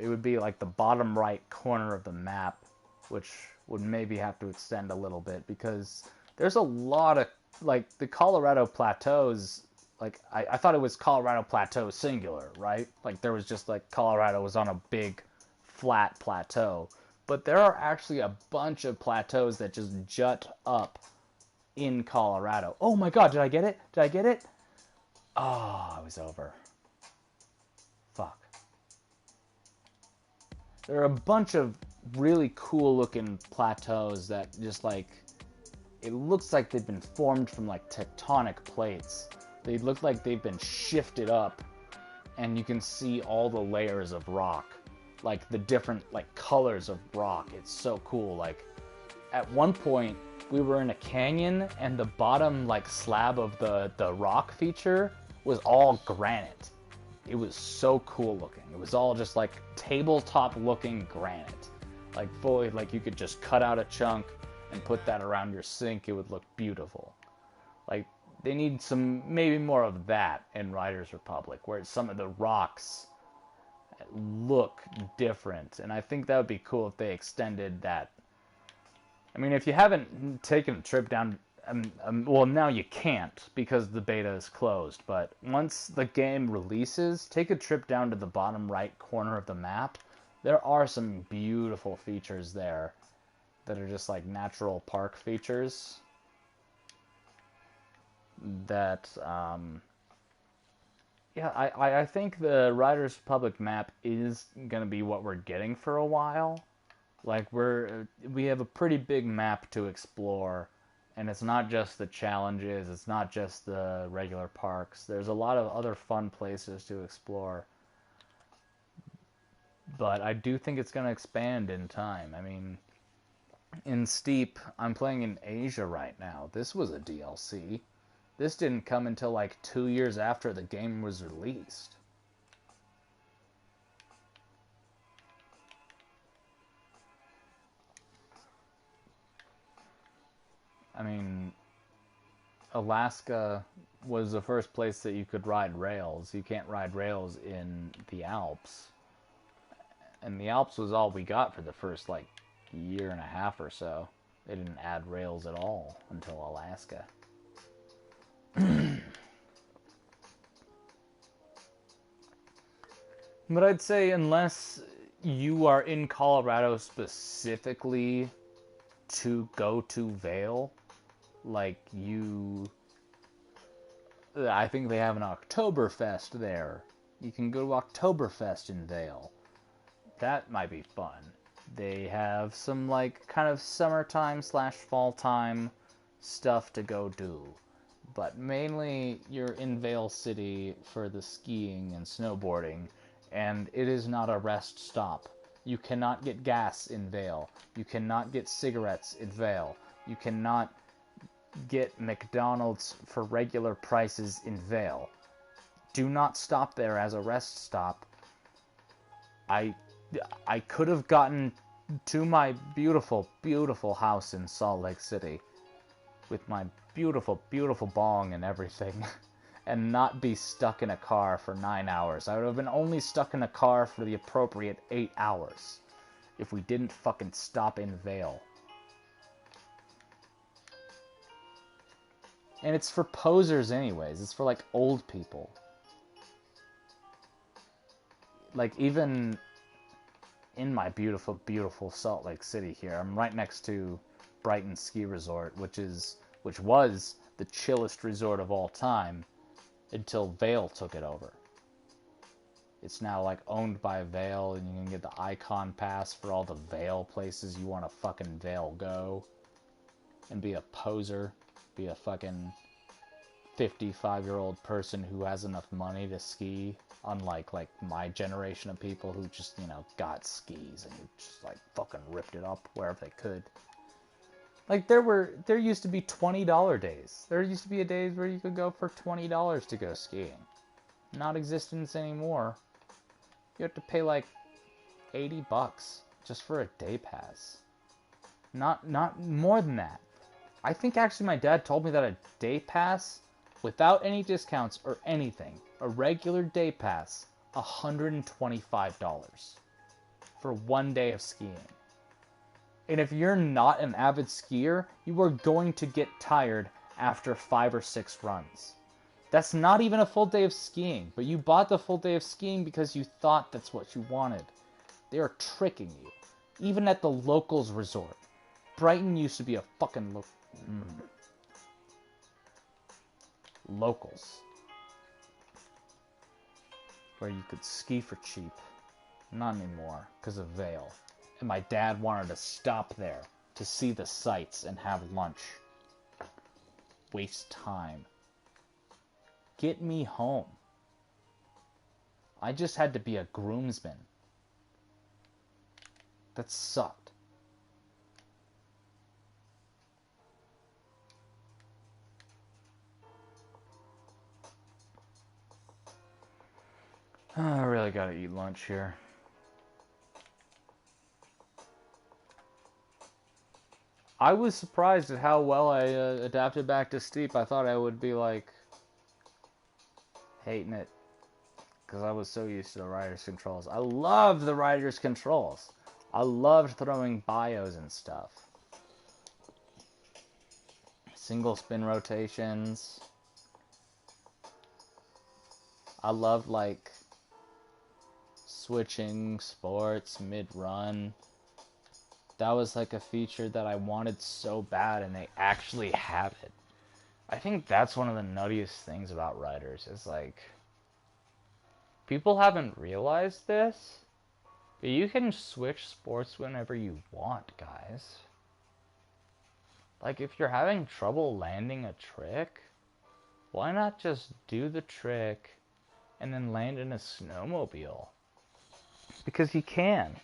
It would be like the bottom right corner of the map, which would maybe have to extend a little bit because there's a lot of, like, the Colorado Plateaus. Like, I thought it was Colorado Plateau singular, right? Like, there was just like Colorado was on a big flat plateau. But there are actually a bunch of plateaus that just jut up in Colorado. Oh my god, did I get it? Did I get it? Oh, I was over. Fuck. There are a bunch of really cool looking plateaus that just like, it looks like they've been formed from like tectonic plates. They look like they've been shifted up, and you can see all the layers of rock, like the different like colors of rock. It's so cool. Like, at one point we were in a canyon and the bottom like slab of the rock feature was all granite. It was so cool looking. It was all just like tabletop looking granite. Like fully, like you could just cut out a chunk and put that around your sink. It would look beautiful. Like, they need some, maybe more of that in Riders Republic, where some of the rocks look different. And I think that would be cool if they extended that. I mean, if you haven't taken a trip down, well, now you can't because the beta is closed. But once the game releases, take a trip down to the bottom right corner of the map. There are some beautiful features there that are just like natural park features that, yeah, I think the Riders Republic map is going to be what we're getting for a while. Like, we have a pretty big map to explore, and it's not just the challenges, it's not just the regular parks. There's a lot of other fun places to explore. But I do think it's going to expand in time. I mean, in Steep, I'm playing in Asia right now. This was a DLC. This didn't come until like 2 years after the game was released. I mean, Alaska was the first place that you could ride rails. You can't ride rails in the Alps. And the Alps was all we got for the first like year and a half or so. They didn't add rails at all until Alaska. But I'd say unless you are in Colorado specifically to go to Vail, like I think they have an Oktoberfest there. You can go to Oktoberfest in Vail. That might be fun. They have some like kind of summertime / fall time stuff to go do. But mainly you're in Vail City for the skiing and snowboarding, and it is not a rest stop. You cannot get gas in Vail. You cannot get cigarettes in Vail. You cannot get McDonald's for regular prices in Vail. Do not stop there as a rest stop. I could have gotten to my beautiful, beautiful house in Salt Lake City with my beautiful, beautiful bong and everything and not be stuck in a car for 9 hours. I would have been only stuck in a car for the appropriate 8 hours. if we didn't fucking stop in Vale. And it's for posers anyways. It's for, like, old people. Like, even in my beautiful, beautiful Salt Lake City here, I'm right next to Brighton Ski Resort, which was the chillest resort of all time until Vail took it over. It's now, like, owned by Vail, and you can get the Icon Pass for all the Vail places you want to fucking Vail go. And be a poser. Be a fucking 55-year-old person who has enough money to ski. Unlike, like, my generation of people who just, you know, got skis and just, like, fucking ripped it up wherever they could. Like, there used to be $20 days. There used to be a days where you could go for $20 to go skiing. Not existence anymore. You have to pay, like, $80 just for a day pass. Not more than that. I think actually my dad told me that a day pass, without any discounts or anything, a regular day pass, $125 for 1 day of skiing. And if you're not an avid skier, you are going to get tired after 5 or 6 runs. That's not even a full day of skiing, but you bought the full day of skiing because you thought that's what you wanted. They are tricking you. Even at the locals resort. Brighton used to be a fucking locals. Where you could ski for cheap. Not anymore, because of Vail. And my dad wanted to stop there to see the sights and have lunch. Waste time. Get me home. I just had to be a groomsman. That sucked. I really gotta eat lunch here. I was surprised at how well I adapted back to Steep. I thought I would be, like, hating it. Because I was so used to the rider's controls. I loved the rider's controls. I loved throwing bios and stuff. Single spin rotations. I loved, like, switching sports mid-run. That was, like, a feature that I wanted so bad, and they actually have it. I think that's one of the nuttiest things about riders, is, like, people haven't realized this, but you can switch sports whenever you want, guys. Like, if you're having trouble landing a trick, why not just do the trick and then land in a snowmobile? Because you can.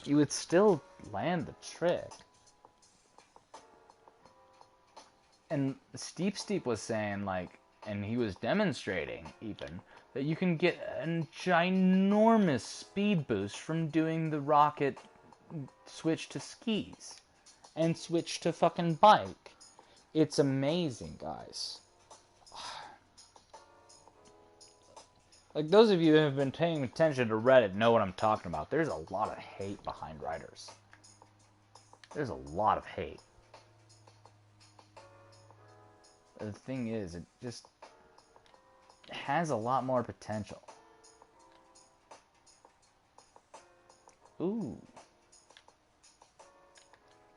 You would still land the trick. And Steep was saying, like, and he was demonstrating even, that you can get a ginormous speed boost from doing the rocket switch to skis and switch to fucking bike. It's amazing, guys. Like, those of you who have been paying attention to Reddit know what I'm talking about. There's a lot of hate behind riders. There's a lot of hate. The thing is, it just has a lot more potential. Ooh.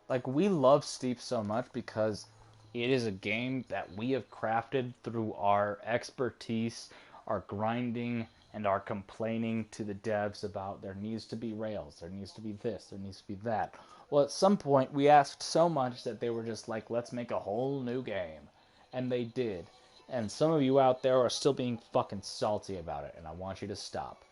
Like, we love Steep so much because it is a game that we have crafted through our expertise, our grinding, and our complaining to the devs about there needs to be rails, there needs to be this, there needs to be that. Well, at some point, we asked so much that they were just like, let's make a whole new game. And they did. And some of you out there are still being fucking salty about it, and I want you to stop.